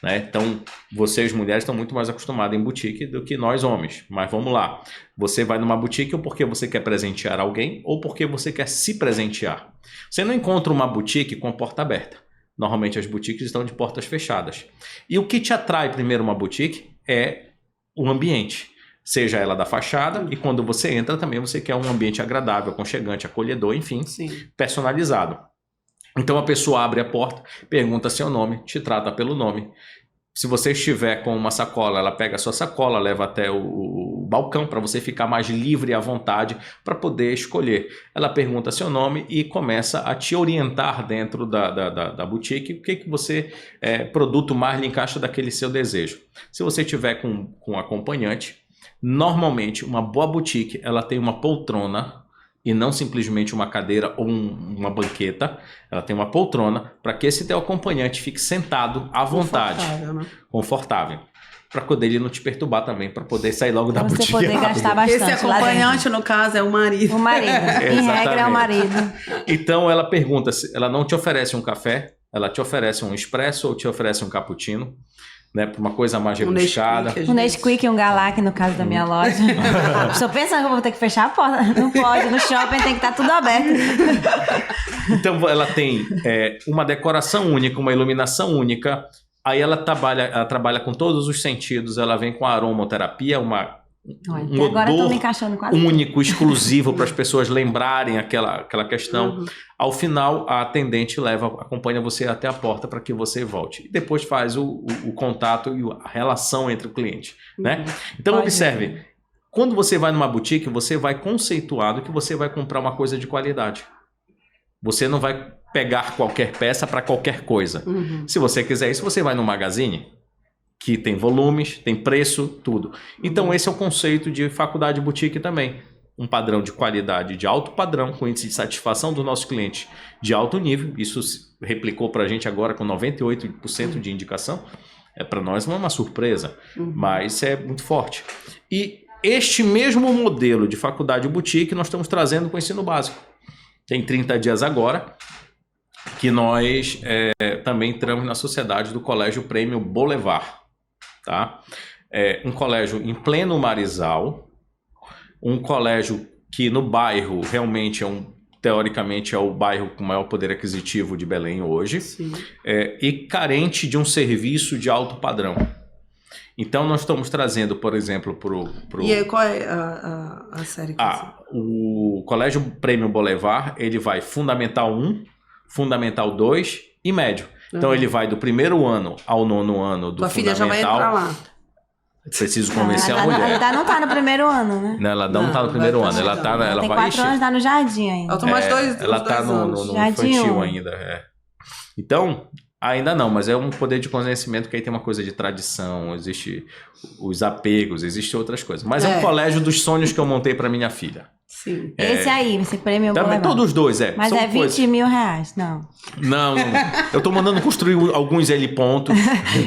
Né? Então, vocês mulheres estão muito mais acostumadas em boutique do que nós homens. Mas vamos lá. Você vai numa boutique ou porque você quer presentear alguém ou porque você quer se presentear. Você não encontra uma boutique com a porta aberta. Normalmente as boutiques estão de portas fechadas. E o que te atrai primeiro uma boutique é o ambiente. Seja ela da fachada e quando você entra também você quer um ambiente agradável, aconchegante, acolhedor, enfim, personalizado. Então a pessoa abre a porta, pergunta seu nome, te trata pelo nome. Se você estiver com uma sacola, ela pega a sua sacola, leva até o balcão para você ficar mais livre e à vontade para poder escolher. Ela pergunta seu nome e começa a te orientar dentro da boutique o que você, produto mais lhe encaixa daquele seu desejo. Se você tiver com acompanhante, normalmente uma boa boutique ela tem uma poltrona e não simplesmente uma cadeira ou uma banqueta. Ela tem uma poltrona para que esse teu acompanhante fique sentado à vontade, confortável, para poder ele não te perturbar também, para poder sair logo da boutique. Você poder gastar bastante. Esse acompanhante, no caso, é o marido. O marido. Em regra, é o marido. Então ela pergunta, ela não te oferece um café, ela te oferece um expresso ou te oferece um cappuccino, né, para uma coisa mais rebuscada. Um Nesquik e um Galac, no caso da minha loja. Estou pensando que eu vou ter que fechar a porta. Não pode, no shopping tem que estar tudo aberto. Então ela tem uma decoração única, uma iluminação única. Aí ela trabalha com todos os sentidos. Ela vem com a aromaterapia, um agora odor me encaixando quase único, exclusivo para as pessoas lembrarem aquela questão. Ao final, a atendente acompanha você até a porta para que você volte. E depois faz o contato e a relação entre o cliente. Né? Então, observe. Quando você vai numa boutique, você vai conceituado que você vai comprar uma coisa de qualidade. Você não vai pegar qualquer peça para qualquer coisa. Se você quiser isso, você vai no Magazine, que tem volumes, tem preço, tudo. Então, esse é o conceito de faculdade boutique também. Um padrão de qualidade de alto padrão, com índice de satisfação do nosso cliente de alto nível. Isso replicou para a gente agora com 98% de indicação. Para nós não é uma surpresa, mas é muito forte. E este mesmo modelo de faculdade boutique nós estamos trazendo com o ensino básico. Tem 30 dias agora que nós também entramos na sociedade do Colégio Prêmio Boulevard. Tá? Um colégio em pleno Marizal, um colégio que no bairro realmente teoricamente é o bairro com maior poder aquisitivo de Belém hoje, e carente de um serviço de alto padrão. Então nós estamos trazendo, por exemplo, E aí, qual é a série? O Colégio Prêmio Boulevard, ele vai Fundamental 1, Fundamental 2 e Médio. Então ele vai do primeiro ano ao 9º ano do Tua Fundamental. filha já vai entrar lá. Preciso convencer a mulher. Ela não tá no primeiro ano, né? Não, ela não está no primeiro ano. Ela tem 4 anos, tá no jardim ainda. Ela mais dois ela está no infantil ainda. Então, ainda não, mas é um poder de conhecimento que aí tem uma coisa de tradição, existe os apegos, existem outras coisas. Mas é um colégio dos sonhos que eu montei para minha filha. Sim. Esse aí, esse prêmio também todos os dois, Mas é 20 mil reais, não. Não. Eu tô mandando construir alguns L-pontos.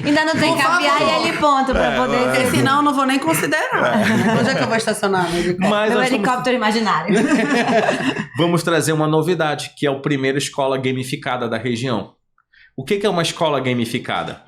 Ainda não tem caviar e L-ponto pra poder... Porque senão eu não vou nem considerar. Onde é que eu vou estacionar meu helicóptero? Meu helicóptero imaginário. Vamos trazer uma novidade, que é a primeira escola gamificada da região. O que é uma escola gamificada?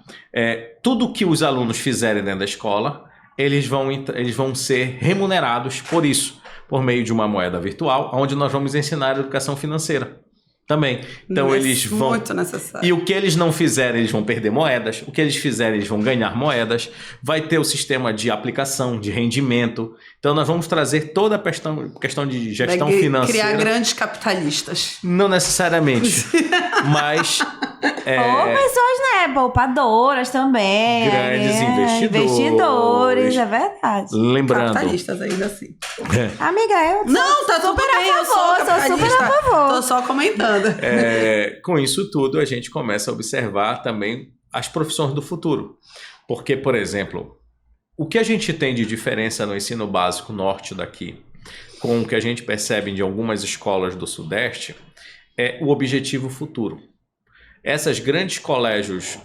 Tudo que os alunos fizerem dentro da escola, eles vão ser remunerados por isso, por meio de uma moeda virtual, onde nós vamos ensinar educação financeira também. Então eles vão... Muito necessário. E o que eles não fizerem, eles vão perder moedas. O que eles fizerem, eles vão ganhar moedas. Vai ter o sistema de aplicação, de rendimento. Então nós vamos trazer toda a questão de gestão financeira. Criar grandes capitalistas. Não necessariamente, mas... Ou pessoas, né, poupadoras também. Grandes investidores, é verdade. Lembrando... Capitalistas ainda assim. Amiga, eu não, tá super bem, eu sou super a favor. Tô só comentando. Com isso tudo, a gente começa a observar também as profissões do futuro. Porque, por exemplo, o que a gente tem de diferença no ensino básico norte daqui, com o que a gente percebe de algumas escolas do Sudeste, é o objetivo futuro. Esses grandes colégios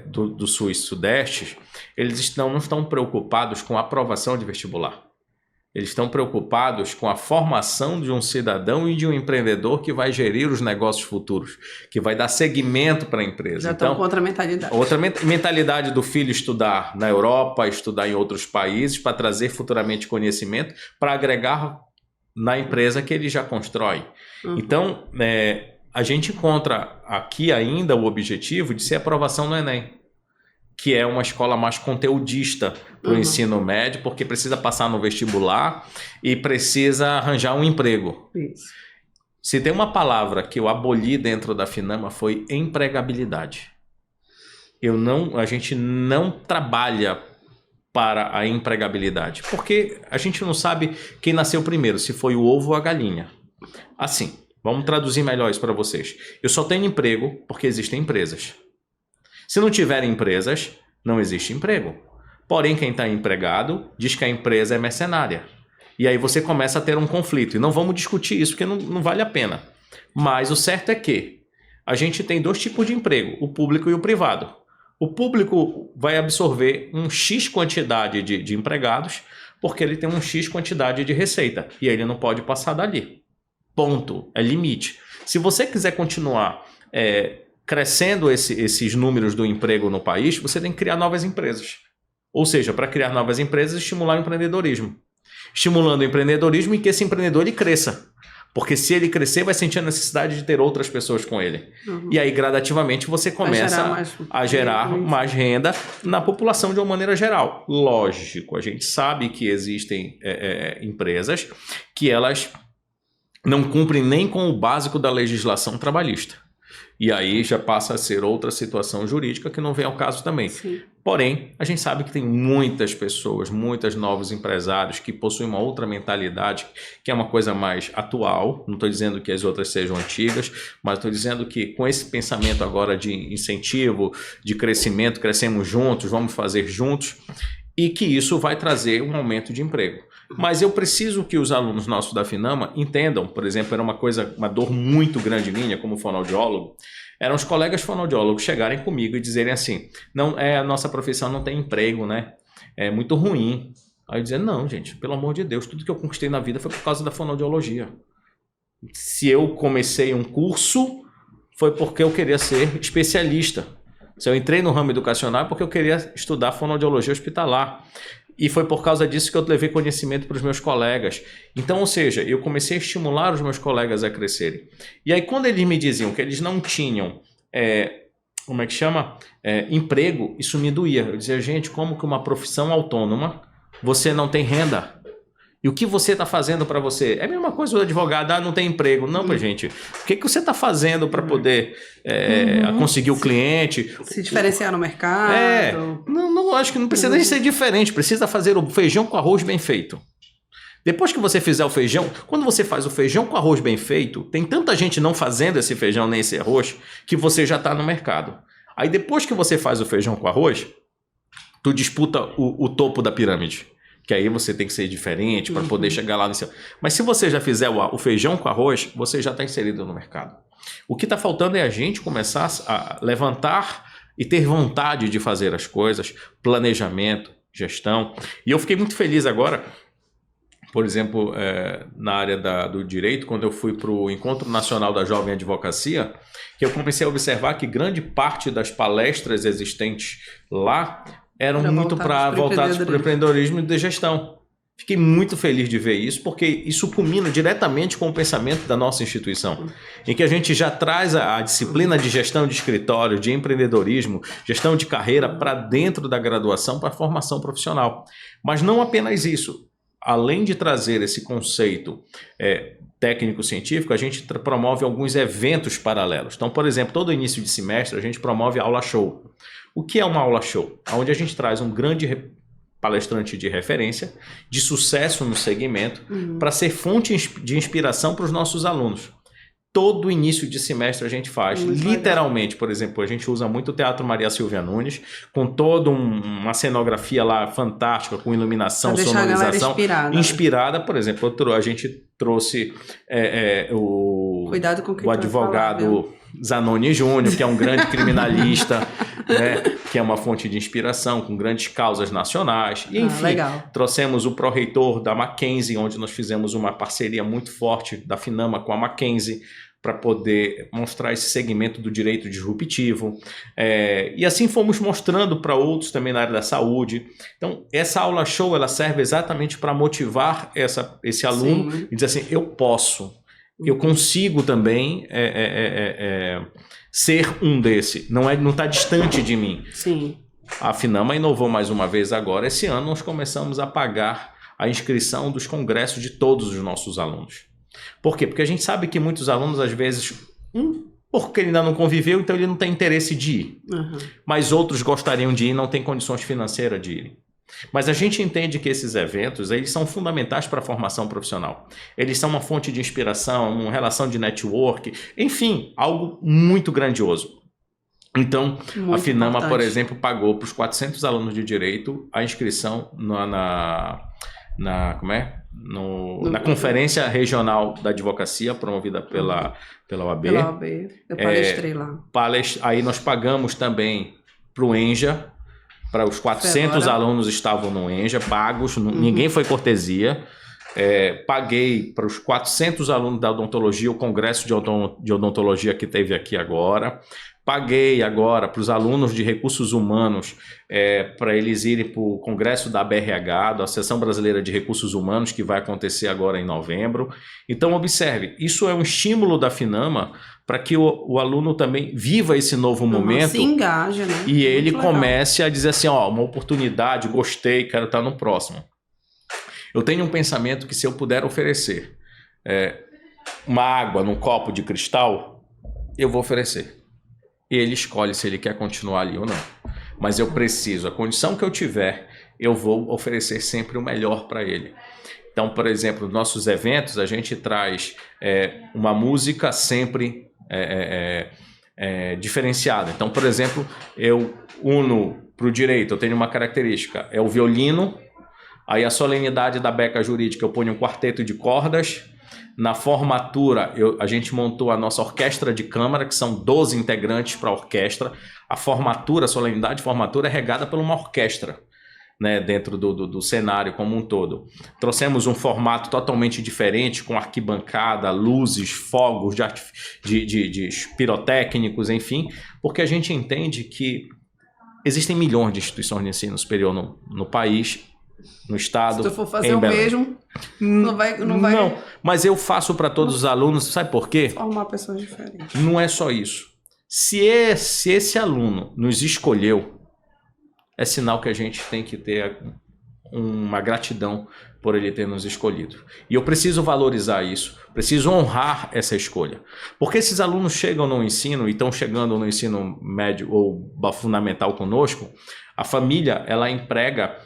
do Sul e Sudeste, eles não estão preocupados com a aprovação de vestibular. Eles estão preocupados com a formação de um cidadão e de um empreendedor que vai gerir os negócios futuros, que vai dar seguimento para a empresa. Já estão com outra mentalidade. Outra mentalidade do filho estudar na Europa, estudar em outros países, para trazer futuramente conhecimento, para agregar na empresa que ele já constrói. Então, a gente encontra aqui ainda o objetivo de ser aprovação no Enem, que é uma escola mais conteudista para o ensino médio, porque precisa passar no vestibular e precisa arranjar um emprego. Isso. Se tem uma palavra que eu aboli dentro da Finama foi empregabilidade. a gente não trabalha para a empregabilidade, porque a gente não sabe quem nasceu primeiro, se foi o ovo ou a galinha. Assim, vamos traduzir melhor isso para vocês. Eu só tenho emprego porque existem empresas. Se não tiverem empresas, não existe emprego. Porém, quem está empregado diz que a empresa é mercenária. E aí você começa a ter um conflito. E não vamos discutir isso, porque não vale a pena. Mas o certo é que a gente tem 2 tipos de emprego, o público e o privado. O público vai absorver um X quantidade de empregados, porque ele tem um X quantidade de receita. E ele não pode passar dali. Ponto. É limite. Se você quiser continuar crescendo esses números do emprego no país, você tem que criar novas empresas. Ou seja, para criar novas empresas, estimular o empreendedorismo. Estimulando o empreendedorismo e que esse empreendedor ele cresça. Porque se ele crescer, vai sentir a necessidade de ter outras pessoas com ele. Uhum. E aí, gradativamente, você começa a gerar mais renda na população de uma maneira geral. Lógico, a gente sabe que existem empresas que elas não cumprem nem com o básico da legislação trabalhista. E aí já passa a ser outra situação jurídica que não vem ao caso também. Sim. Porém, a gente sabe que tem muitas pessoas, muitos novos empresários que possuem uma outra mentalidade, que é uma coisa mais atual. Não estou dizendo que as outras sejam antigas, mas estou dizendo que com esse pensamento agora de incentivo, de crescimento, crescemos juntos, vamos fazer juntos, e que isso vai trazer um aumento de emprego. Mas eu preciso que os alunos nossos da Finama entendam, por exemplo, era uma dor muito grande minha como fonoaudiólogo, eram os colegas fonoaudiólogos chegarem comigo e dizerem assim, não, a nossa profissão não tem emprego, né? É muito ruim. Aí eu dizia, não, gente, pelo amor de Deus, tudo que eu conquistei na vida foi por causa da fonoaudiologia. Se eu comecei um curso, foi porque eu queria ser especialista. Se eu entrei no ramo educacional é porque eu queria estudar fonoaudiologia hospitalar. E foi por causa disso que eu levei conhecimento para os meus colegas. Então, ou seja, eu comecei a estimular os meus colegas a crescerem. E aí, quando eles me diziam que eles não tinham, emprego, isso me doía. Eu dizia, gente, como que uma profissão autônoma, você não tem renda? E o que você está fazendo para você? É a mesma coisa o advogado, não tem emprego. Não, gente. O que você está fazendo para poder conseguir o cliente? Se diferenciar no mercado. Não, acho que não precisa nem ser diferente. Precisa fazer o feijão com arroz bem feito. Depois que você fizer o feijão, quando você faz o feijão com arroz bem feito, tem tanta gente não fazendo esse feijão nem esse arroz, que você já está no mercado. Aí depois que você faz o feijão com arroz, tu disputa o topo da pirâmide. Que aí você tem que ser diferente para poder chegar lá no céu. Mas se você já fizer o feijão com arroz, você já está inserido no mercado. O que está faltando é a gente começar a levantar e ter vontade de fazer as coisas, planejamento, gestão. E eu fiquei muito feliz agora, por exemplo, na área do direito, quando eu fui para o Encontro Nacional da Jovem Advocacia, que eu comecei a observar que grande parte das palestras existentes lá eram muito voltados para o empreendedorismo e de gestão. Fiquei muito feliz de ver isso, porque isso culmina diretamente com o pensamento da nossa instituição, em que a gente já traz a disciplina de gestão de escritório, de empreendedorismo, gestão de carreira para dentro da graduação, para a formação profissional. Mas não apenas isso. Além de trazer esse conceito técnico-científico, a gente promove alguns eventos paralelos. Então, por exemplo, todo início de semestre a gente promove aula show. O que é uma aula show? Onde a gente traz um grande palestrante de referência, de sucesso no segmento, para ser fonte de inspiração para os nossos alunos. Todo início de semestre a gente faz. Literalmente, por exemplo, a gente usa muito o Teatro Maria Silvia Nunes, com toda uma cenografia lá fantástica, com iluminação, sonorização. Inspirada, por exemplo, a gente trouxe Cuidado com o advogado Zanoni Júnior, que é um grande criminalista, né, que é uma fonte de inspiração, com grandes causas nacionais. E, enfim, trouxemos o pró-reitor da Mackenzie, onde nós fizemos uma parceria muito forte da Finama com a Mackenzie, para poder mostrar esse segmento do direito disruptivo. E assim fomos mostrando para outros também na área da saúde. Então, essa aula show ela serve exatamente para motivar esse aluno. Sim. E dizer assim, eu posso, eu consigo também ser um desse. Não está distante de mim. Sim. A Finama inovou mais uma vez agora. Esse ano nós começamos a pagar a inscrição dos congressos de todos os nossos alunos. Por quê? Porque a gente sabe que muitos alunos, às vezes, 1 porque ele ainda não conviveu, então ele não tem interesse de ir. Uhum. Mas outros gostariam de ir e não têm condições financeiras de irem. Mas a gente entende que esses eventos, eles são fundamentais para a formação profissional. Eles são uma fonte de inspiração, uma relação de network, enfim, algo muito grandioso. Então, Muito a Finama, importante. por exemplo, pagou para os 400 alunos de Direito a inscrição na Conferência Regional da Advocacia, promovida pela OAB. Pela OAB, eu palestrei lá. Aí nós pagamos também para o ENJA, para os 400 Agora... alunos estavam no ENJA, pagos, ninguém foi cortesia. Paguei para os 400 alunos da odontologia, o congresso de odontologia que teve aqui agora. Paguei agora para os alunos de recursos humanos, para eles irem para o congresso da BRH, da Associação Brasileira de Recursos Humanos, que vai acontecer agora em novembro. Então, observe, isso é um estímulo da Finama para que o aluno também viva esse novo momento. Se engaja, né? E ele Muito legal. comece a dizer assim, uma oportunidade, gostei, quero estar no próximo. Eu tenho um pensamento que se eu puder oferecer uma água num copo de cristal, eu vou oferecer. E ele escolhe se ele quer continuar ali ou não. Mas eu preciso, a condição que eu tiver, eu vou oferecer sempre o melhor para ele. Então, por exemplo, nos nossos eventos, a gente traz uma música sempre diferenciada. Então, por exemplo, eu uno para o direito, eu tenho uma característica, é o violino, aí a solenidade da beca jurídica eu ponho um quarteto de cordas. Na formatura, a gente montou a nossa orquestra de câmara, que são 12 integrantes para a orquestra. A formatura, a solenidade de formatura é regada por uma orquestra, né, dentro do cenário como um todo. Trouxemos um formato totalmente diferente, com arquibancada, luzes, fogos de pirotécnicos, enfim, porque a gente entende que existem milhões de instituições de ensino superior no país, no estado. Se tu for fazer o mesmo, não vai. Não, mas eu faço para todos os alunos, sabe por quê? Formar pessoas diferentes. Não é só isso. Se esse aluno nos escolheu, é sinal que a gente tem que ter uma gratidão por ele ter nos escolhido. E eu preciso valorizar isso, preciso honrar essa escolha. Porque esses alunos chegam no ensino e estão chegando no ensino médio ou fundamental conosco, a família, ela emprega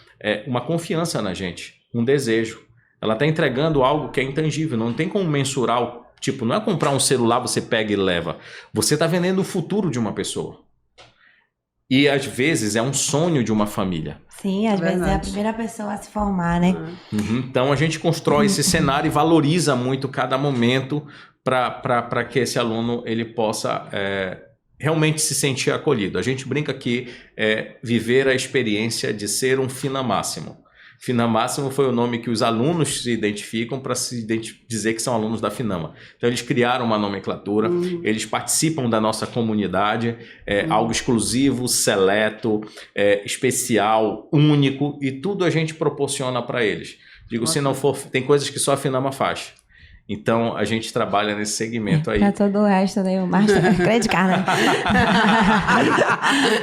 uma confiança na gente, um desejo. Ela está entregando algo que é intangível, não tem como mensurar. Tipo, não é comprar um celular, você pega e leva. Você está vendendo o futuro de uma pessoa. E às vezes é um sonho de uma família. Sim, às vezes é a primeira pessoa a se formar, né? Então a gente constrói esse cenário e valoriza muito cada momento para que esse aluno ele possa realmente se sentir acolhido. A gente brinca que viver a experiência de ser um Finamáximo. Finamáximo foi o nome que os alunos se identificam para dizer que são alunos da Finama. Então eles criaram uma nomenclatura, eles participam da nossa comunidade, algo exclusivo, seleto, especial, único, e tudo a gente proporciona para eles. Digo, se não for, tem coisas que só a Finama faz. Então, a gente trabalha nesse segmento aí. Pra todo o resto, né? O Master Credit Card, né?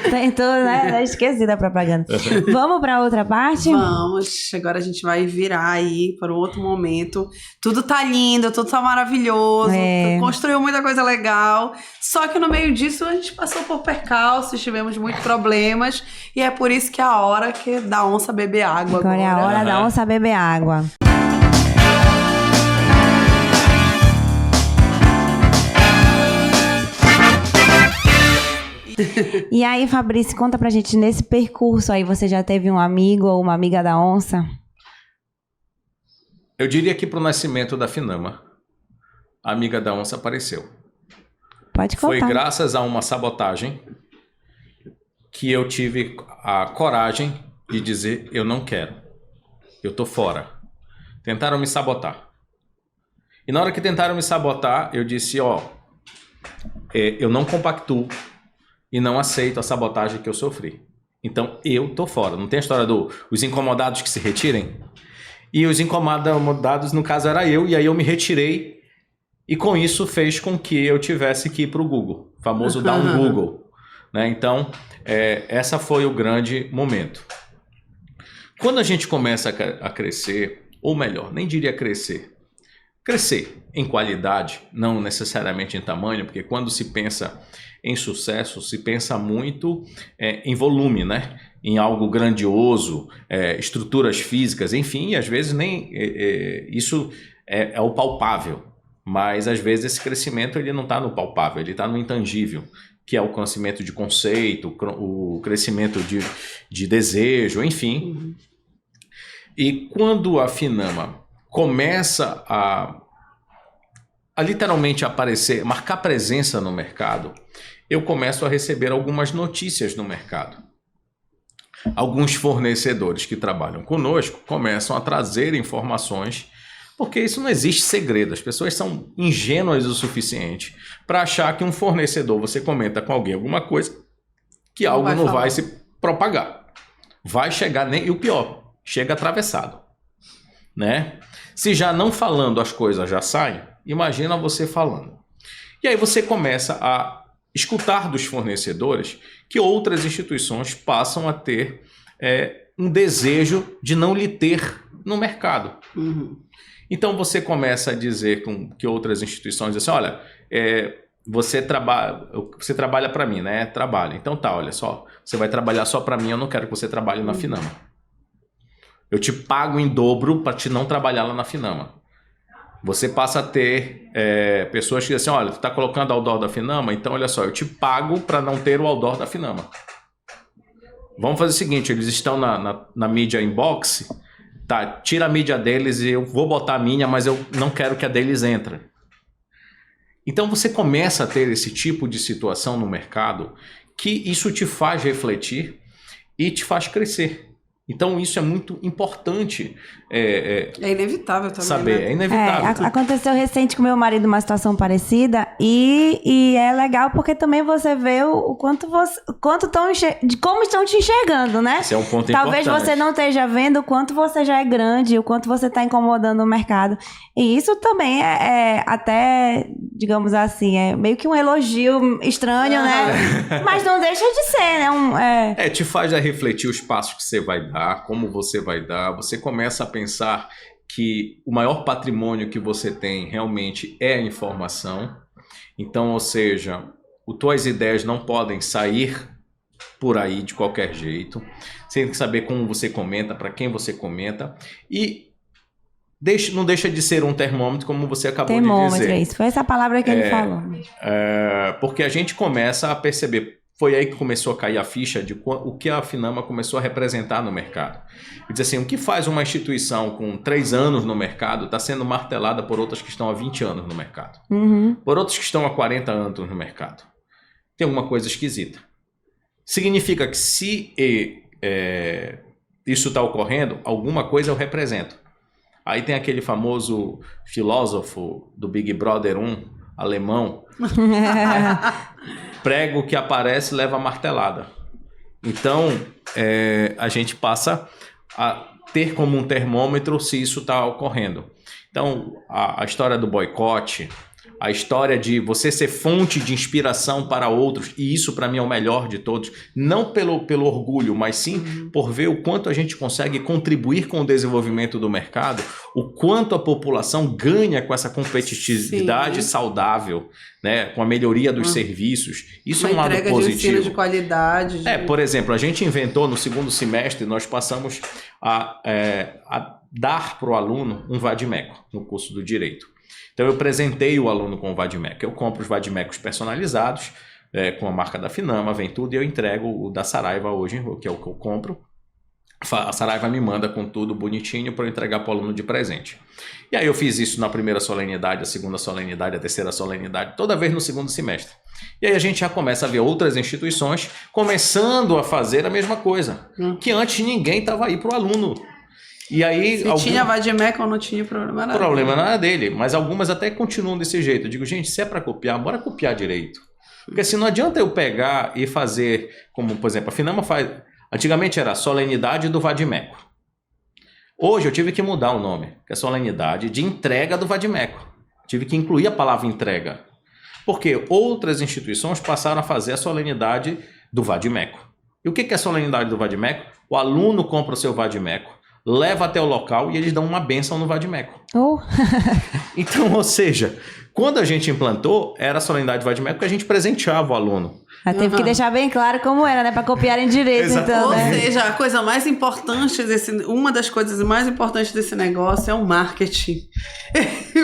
Tem tudo, né? Esqueci da propaganda. Vamos pra outra parte? Vamos. Agora a gente vai virar aí para um outro momento. Tudo tá lindo, tudo tá maravilhoso. Construiu muita coisa legal. Só que no meio disso, a gente passou por percalços, tivemos muitos problemas. E é por isso que é a hora da onça beber água. Agora é a hora da onça beber água. E aí, Fabrício, conta pra gente, nesse percurso aí, você já teve um amigo ou uma amiga da onça? Eu diria que pro nascimento da Finama, a amiga da onça apareceu. Pode contar. Foi graças a uma sabotagem que eu tive a coragem de dizer, eu não quero, eu tô fora. Tentaram me sabotar. E na hora que tentaram me sabotar, eu disse, eu não compactuo e não aceito a sabotagem que eu sofri. Então, eu tô fora. Não tem a história os incomodados que se retirem? E os incomodados, no caso, era eu. E aí eu me retirei. E com isso fez com que eu tivesse que ir para o Google. O famoso dar um Google. Né? Então, essa foi o grande momento. Quando a gente começa a crescer, ou melhor, nem diria crescer. crescer em qualidade, não necessariamente em tamanho, porque quando se pensa em sucesso, se pensa muito em volume, né? Em algo grandioso, estruturas físicas, enfim, e às vezes nem isso é o palpável, mas às vezes esse crescimento ele não está no palpável, ele está no intangível, que é o conhecimento de conceito, o crescimento de desejo, enfim. Uhum. E quando a Finama começa a literalmente aparecer, marcar presença no mercado, eu começo a receber algumas notícias no mercado. Alguns fornecedores que trabalham conosco começam a trazer informações, porque isso não existe segredo. As pessoas são ingênuas o suficiente para achar que um fornecedor, você comenta com alguém alguma coisa, que algo não vai se propagar. Vai chegar, e o pior, chega atravessado, né? Se já não falando as coisas já saem, imagina você falando. E aí você começa a escutar dos fornecedores que outras instituições passam a ter um desejo de não lhe ter no mercado. Uhum. Então você começa a dizer que outras instituições dizem assim, olha, você trabalha para mim, né? Trabalha. Então tá, olha só, você vai trabalhar só para mim, eu não quero que você trabalhe na Finama. Eu te pago em dobro para te não trabalhar lá na Finama. Você passa a ter pessoas que dizem assim, olha, tu está colocando outdoor da Finama, então olha só, eu te pago para não ter o outdoor da Finama. Vamos fazer o seguinte, eles estão na mídia inbox, tá, tira a mídia deles e eu vou botar a minha, mas eu não quero que a deles entre. Então você começa a ter esse tipo de situação no mercado que isso te faz refletir e te faz crescer. Então isso é muito importante é inevitável também, saber, né? é inevitável. Aconteceu recente com meu marido uma situação parecida e é legal porque também você vê o quanto de como estão te enxergando, né? Esse é um ponto Talvez importante. você não esteja vendo o quanto você já é grande, o quanto você está incomodando o mercado. E isso também é até, digamos assim, é meio que um elogio estranho, né? Mas não deixa de ser, né? Te faz refletir os passos que você vai dar, como você vai dar. Você começa a pensar que o maior patrimônio que você tem realmente é a informação. Então, ou seja, as tuas ideias não podem sair por aí de qualquer jeito. Você tem que saber como você comenta, para quem você comenta. E não deixa de ser um termômetro, como você acabou de dizer. Isso foi essa palavra que ele falou. Porque a gente começa a perceber. Foi aí que começou a cair a ficha de o que a Finama começou a representar no mercado. E diz assim, o que faz uma instituição com 3 anos no mercado está sendo martelada por outras que estão há 20 anos no mercado. Uhum. Por outros que estão há 40 anos no mercado. Tem alguma coisa esquisita. Significa que se isso está ocorrendo, alguma coisa eu represento. Aí tem aquele famoso filósofo do Big Brother 1, alemão, prego que aparece leva martelada. Então, a gente passa a ter como um termômetro se isso está ocorrendo. Então, a história do boicote, a história de você ser fonte de inspiração para outros, e isso para mim é o melhor de todos, não pelo orgulho, mas sim por ver o quanto a gente consegue contribuir com o desenvolvimento do mercado, o quanto a população ganha com essa competitividade saudável, né, com a melhoria dos serviços. Isso é um lado positivo. Uma entrega de ensino de qualidade. Por exemplo, a gente inventou no segundo semestre, nós passamos a dar para o aluno um vade-mecum no curso do Direito. Então eu apresentei o aluno com o vade-mecum. Eu compro os vade-mecums personalizados, com a marca da Finama, vem tudo, e eu entrego o da Saraiva hoje, que é o que eu compro. A Saraiva me manda com tudo bonitinho para eu entregar para o aluno de presente. E aí eu fiz isso na primeira solenidade, a segunda solenidade, a terceira solenidade, toda vez no segundo semestre. E aí a gente já começa a ver outras instituições começando a fazer a mesma coisa, que antes ninguém estava aí para o aluno. E aí, se tinha vade-mecum ou não tinha, problema nada. Problema não era dele, mas algumas até continuam desse jeito. Eu digo, gente, se é para copiar, bora copiar direito. Porque assim, não adianta eu pegar e fazer, como por exemplo, a Finama faz. Antigamente era solenidade do vade-mecum. Hoje eu tive que mudar o nome, que é solenidade de entrega do vade-mecum. Tive que incluir a palavra entrega. Porque outras instituições passaram a fazer a solenidade do vade-mecum. E o que é a solenidade do vade-mecum? O aluno compra o seu vade-mecum, leva até o local e eles dão uma bênção no Vadimeco. Oh. Então, ou seja, quando a gente implantou, era a solenidade Vadimeco que a gente presenteava o aluno. Mas teve que deixar bem claro como era, né? Para copiarem direito, então, né? Ou seja, a coisa mais importante uma das coisas mais importantes desse negócio é o marketing.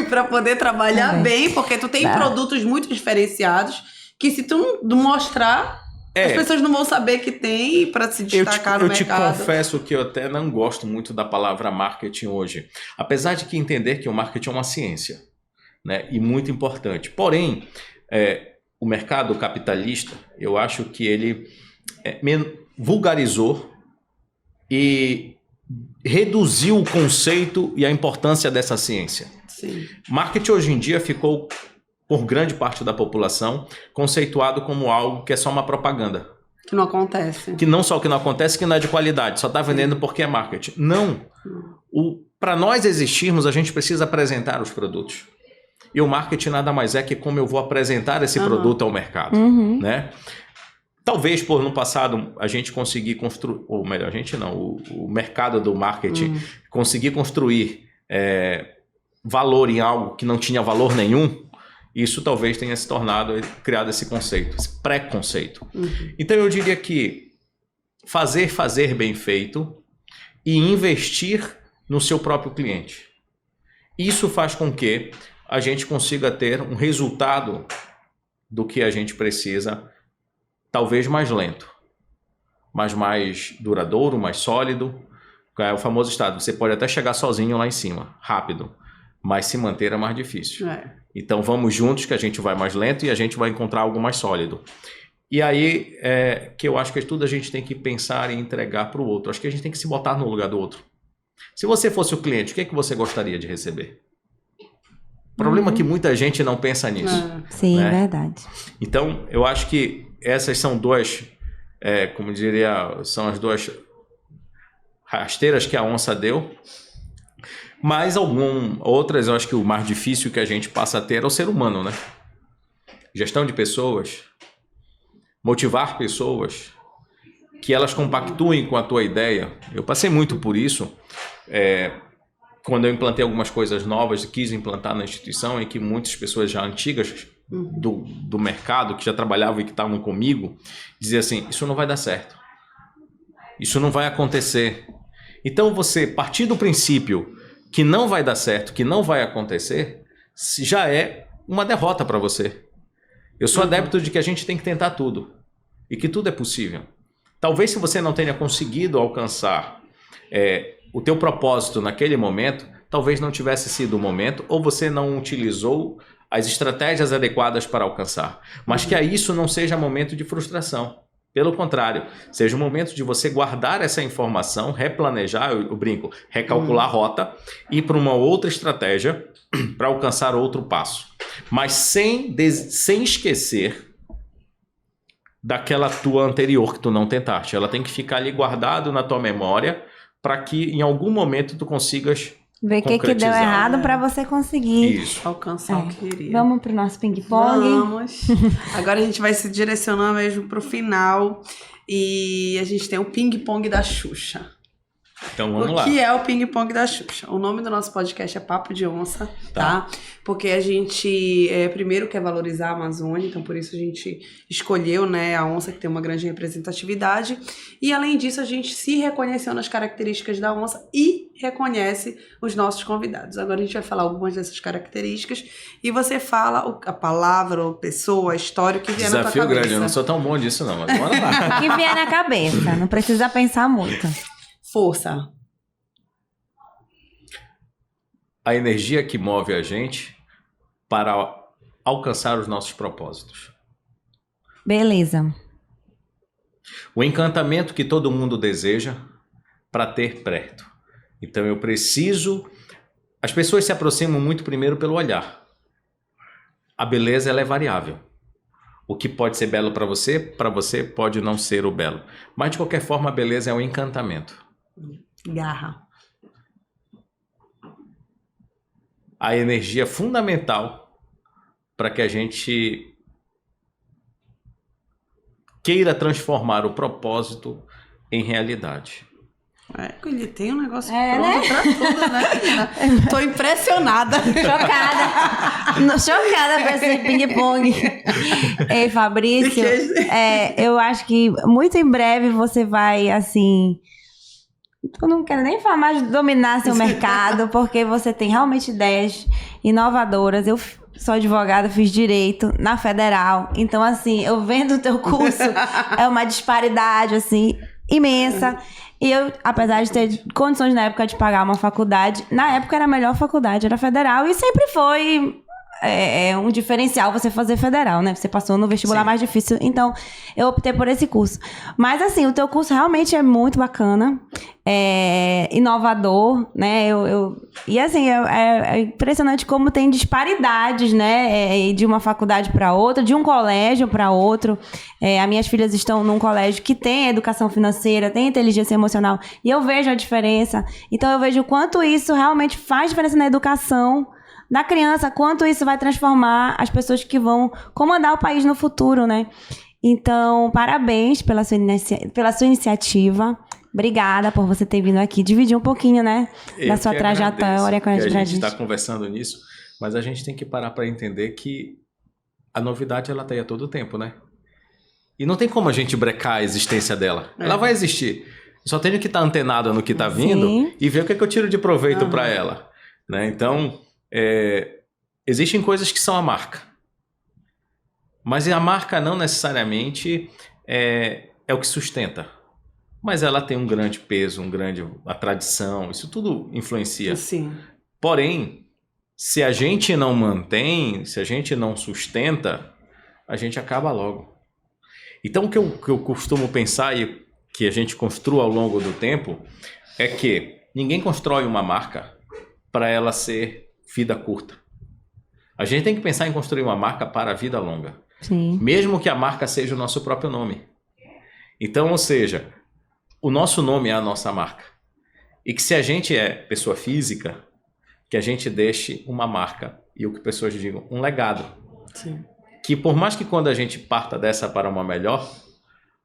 Para poder trabalhar bem, porque tu tem produtos muito diferenciados que se tu não mostrar, as pessoas não vão saber que tem para se destacar no mercado. Eu te confesso que eu até não gosto muito da palavra marketing hoje. Apesar de que entender que o marketing é uma ciência, né? E muito importante. Porém, o mercado capitalista, eu acho que ele vulgarizou e reduziu o conceito e a importância dessa ciência. Sim. Marketing hoje em dia ficou, por grande parte da população, conceituado como algo que é só uma propaganda. Que não acontece. Que não só que não acontece, que não é de qualidade, só está vendendo porque é marketing. Não. Para nós existirmos, a gente precisa apresentar os produtos. E o marketing nada mais é que como eu vou apresentar esse produto ao mercado, né? Talvez no passado a gente conseguir construir, ou melhor, a gente não, o mercado do marketing conseguir construir valor em algo que não tinha valor nenhum, isso talvez tenha se tornado, criado esse conceito, esse preconceito. Então eu diria que fazer bem feito e investir no seu próprio cliente. Isso faz com que a gente consiga ter um resultado do que a gente precisa, talvez mais lento, mas mais duradouro, mais sólido. É o famoso estado, você pode até chegar sozinho lá em cima, rápido, mas se manter é mais difícil. Então vamos juntos que a gente vai mais lento e a gente vai encontrar algo mais sólido. E aí que eu acho que tudo a gente tem que pensar e entregar para o outro. Acho que a gente tem que se botar no lugar do outro. Se você fosse o cliente, o que é que você gostaria de receber? O problema é que muita gente não pensa nisso. Sim, né? Verdade. Então, eu acho que essas são duas, como diria, são as duas rasteiras que a onça deu. Mas outras, eu acho que o mais difícil que a gente passa a ter é o ser humano, né? Gestão de pessoas, motivar pessoas, que elas compactuem com a tua ideia. Eu passei muito por isso. Quando eu implantei algumas coisas novas e quis implantar na instituição, em que muitas pessoas já antigas do mercado, que já trabalhavam e que estavam comigo, diziam assim, isso não vai dar certo. Isso não vai acontecer. Então você partir do princípio que não vai dar certo, que não vai acontecer, já é uma derrota para você. Eu sou adepto de que a gente tem que tentar tudo. E que tudo é possível. Talvez se você não tenha conseguido alcançar o teu propósito naquele momento, talvez não tivesse sido o momento, ou você não utilizou as estratégias adequadas para alcançar. Mas que isso não seja momento de frustração. Pelo contrário, seja um momento de você guardar essa informação, replanejar, eu brinco, recalcular a rota, ir para uma outra estratégia para alcançar outro passo. Mas sem esquecer daquela tua anterior que tu não tentaste. Ela tem que ficar ali guardado na tua memória para que em algum momento tu consigas ver o que deu errado para você conseguir alcançar o que queria. Vamos pro nosso ping-pong? Vamos. Agora a gente vai se direcionar mesmo pro final e a gente tem o ping-pong da Xuxa. Então vamos lá. O que é o ping-pong da Xuxa? O nome do nosso podcast é Papo de Onça, tá? Porque a gente primeiro quer valorizar a Amazônia, então por isso a gente escolheu, né, a onça que tem uma grande representatividade. E além disso, a gente se reconheceu nas características da onça e reconhece os nossos convidados. Agora a gente vai falar algumas dessas características e você fala a palavra, a pessoa, a história, o que vier na tua cabeça. Desafio grande, eu não sou tão bom disso não, mas bora lá. O que vier na cabeça, não precisa pensar muito. Força. A energia que move a gente para alcançar os nossos propósitos. Beleza. O encantamento que todo mundo deseja para ter perto. Então eu preciso... As pessoas se aproximam muito primeiro pelo olhar. A beleza ela é variável. O que pode ser belo para você pode não ser o belo. Mas de qualquer forma a beleza é um encantamento. Garra. A energia fundamental para que a gente queira transformar o propósito em realidade. Ele tem um negócio né? pra tudo, né? Tô impressionada. Chocada com esse ping-pong. Ei, Fabrício, eu acho que muito em breve você vai, assim... Eu não quero nem falar mais de dominar seu mercado, porque você tem realmente ideias inovadoras. Eu sou advogada, fiz direito na Federal. Então, assim, eu vendo o teu curso, é uma disparidade, assim, imensa. E eu, apesar de ter condições na época de pagar uma faculdade, na época era a melhor faculdade, era Federal. E sempre foi um diferencial você fazer Federal, né? Você passou no vestibular mais difícil. Então, eu optei por esse curso. Mas, assim, o teu curso realmente é muito bacana. Inovador, né? E assim, é impressionante como tem disparidades, né? De uma faculdade para outra, de um colégio para outro. As minhas filhas estão num colégio que tem educação financeira, tem inteligência emocional, e eu vejo a diferença. Então, eu vejo o quanto isso realmente faz diferença na educação da criança, quanto isso vai transformar as pessoas que vão comandar o país no futuro, né? Então, parabéns pela sua iniciativa. Obrigada por você ter vindo aqui dividir um pouquinho, né, da sua trajetória com a gente. A gente está conversando nisso, mas a gente tem que parar para entender que a novidade ela está aí a todo tempo, né? E não tem como a gente brecar a existência dela. Ela vai existir. Só tenho que estar antenado no que está vindo e ver o que eu tiro de proveito para ela, né? Então, existem coisas que são a marca. Mas a marca não necessariamente é o que sustenta. Mas ela tem um grande peso, a tradição, isso tudo influencia. Sim. Porém, se a gente não mantém, se a gente não sustenta, a gente acaba logo. Então, o que eu costumo pensar e que a gente construa ao longo do tempo é que ninguém constrói uma marca para ela ser vida curta. A gente tem que pensar em construir uma marca para a vida longa. Sim. Mesmo que a marca seja o nosso próprio nome. Então, ou seja, o nosso nome é a nossa marca. E que se a gente é pessoa física, que a gente deixe uma marca e o que pessoas digam, um legado. Sim. Que por mais que quando a gente parta dessa para uma melhor,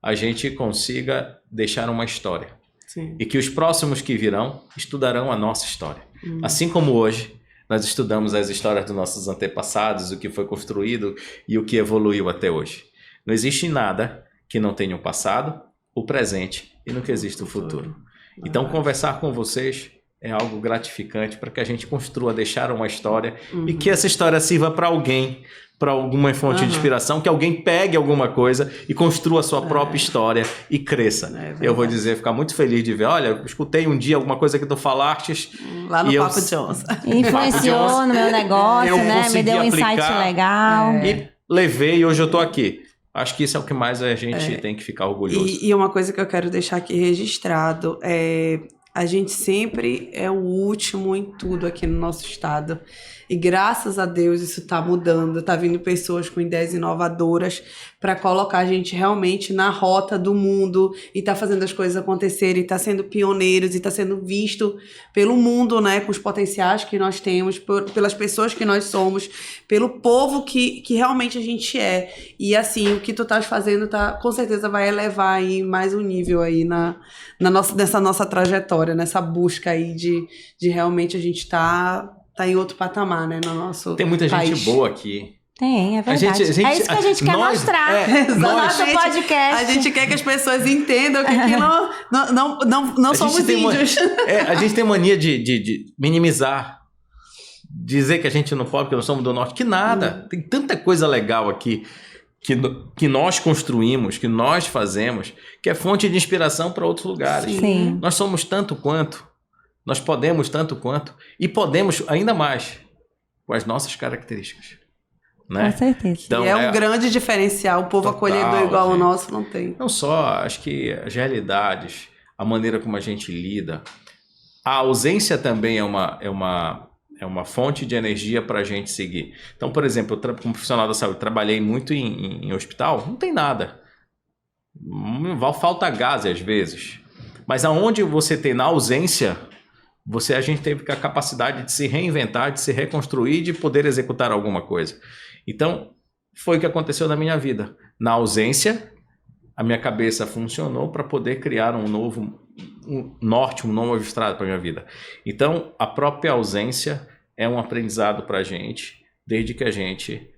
a gente consiga deixar uma história. Sim. E que os próximos que virão estudarão a nossa história. Assim como hoje nós estudamos as histórias dos nossos antepassados, o que foi construído e o que evoluiu até hoje. Não existe nada que não tenha o passado, o presente e no que existe o futuro. Então, conversar com vocês é algo gratificante para que a gente construa, deixar uma história e que essa história sirva para alguém, para alguma fonte de inspiração, que alguém pegue alguma coisa e construa a sua própria história e cresça. Eu vou dizer, ficar muito feliz de ver, olha, eu escutei um dia alguma coisa que tu falastes. Lá no Papo de Onça. Influenciou no meu negócio, né? Me deu um insight legal. E levei e hoje eu estou aqui. Acho que isso é o que mais a gente tem que ficar orgulhoso. E uma coisa que eu quero deixar aqui registrado a gente sempre é o último em tudo aqui no nosso estado. E graças a Deus isso está mudando. Tá vindo pessoas com ideias inovadoras para colocar a gente realmente na rota do mundo e tá fazendo as coisas acontecerem, e tá sendo pioneiros e tá sendo visto pelo mundo, né? Com os potenciais que nós temos, pelas pessoas que nós somos, pelo povo que realmente a gente é. E assim, o que tu estás fazendo com certeza vai elevar aí mais um nível aí nessa nossa trajetória, nessa busca aí de realmente a gente tá em outro patamar, né, no nosso Tem muita país. gente boa aqui. Tem, é verdade. É isso que a gente quer mostrar no nosso podcast. A gente quer que as pessoas entendam que aqui não somos índios. A gente tem mania de minimizar, dizer que a gente não pode, que nós somos do norte, que nada. Tem tanta coisa legal aqui que nós construímos, que nós fazemos, que é fonte de inspiração para outros lugares. Sim. Nós somos tanto quanto. Nós podemos tanto quanto e podemos ainda mais com as nossas características, né? Com certeza. Então, um grande diferencial. O povo acolhedor igual ao nosso não tem. Não só, acho que as realidades, a maneira como a gente lida, a ausência também é uma fonte de energia para a gente seguir. Então, por exemplo, eu como profissional da saúde, trabalhei muito em hospital, não tem nada. Falta gás às vezes. Mas aonde você tem na ausência... a gente teve a capacidade de se reinventar, de se reconstruir, de poder executar alguma coisa. Então, foi o que aconteceu na minha vida. Na ausência, a minha cabeça funcionou para poder criar um novo norte, uma nova estrada para minha vida. Então, a própria ausência é um aprendizado para a gente, desde que a gente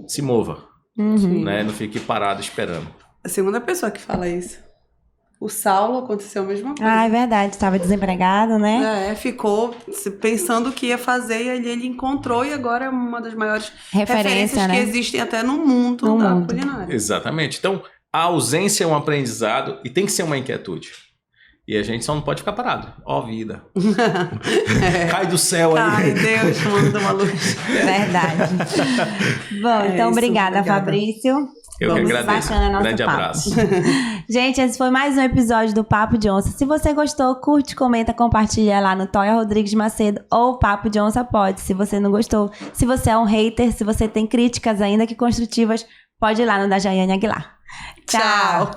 se mova, né? Não fique parado esperando. A segunda pessoa que fala isso. O Saulo aconteceu a mesma coisa. Ah, é verdade. Estava desempregado, né? Ficou pensando o que ia fazer e ali ele encontrou e agora é uma das maiores referências né? que existem até no mundo culinária. Exatamente. Então, a ausência é um aprendizado e tem que ser uma inquietude. E a gente só não pode ficar parado. Ó, vida. Cai do céu aí. Ai, Deus, manda uma luz. Verdade. Bom, então obrigada, Fabrício. Eu que agradeço. Grande papo. Abraço. Gente, esse foi mais um episódio do Papo de Onça. Se você gostou, curte, comenta, compartilha lá no Toia Rodrigues Macedo ou Papo de Onça pode. Se você não gostou, se você é um hater, se você tem críticas ainda que construtivas, pode ir lá no da Jaiane Aguilar. Tchau.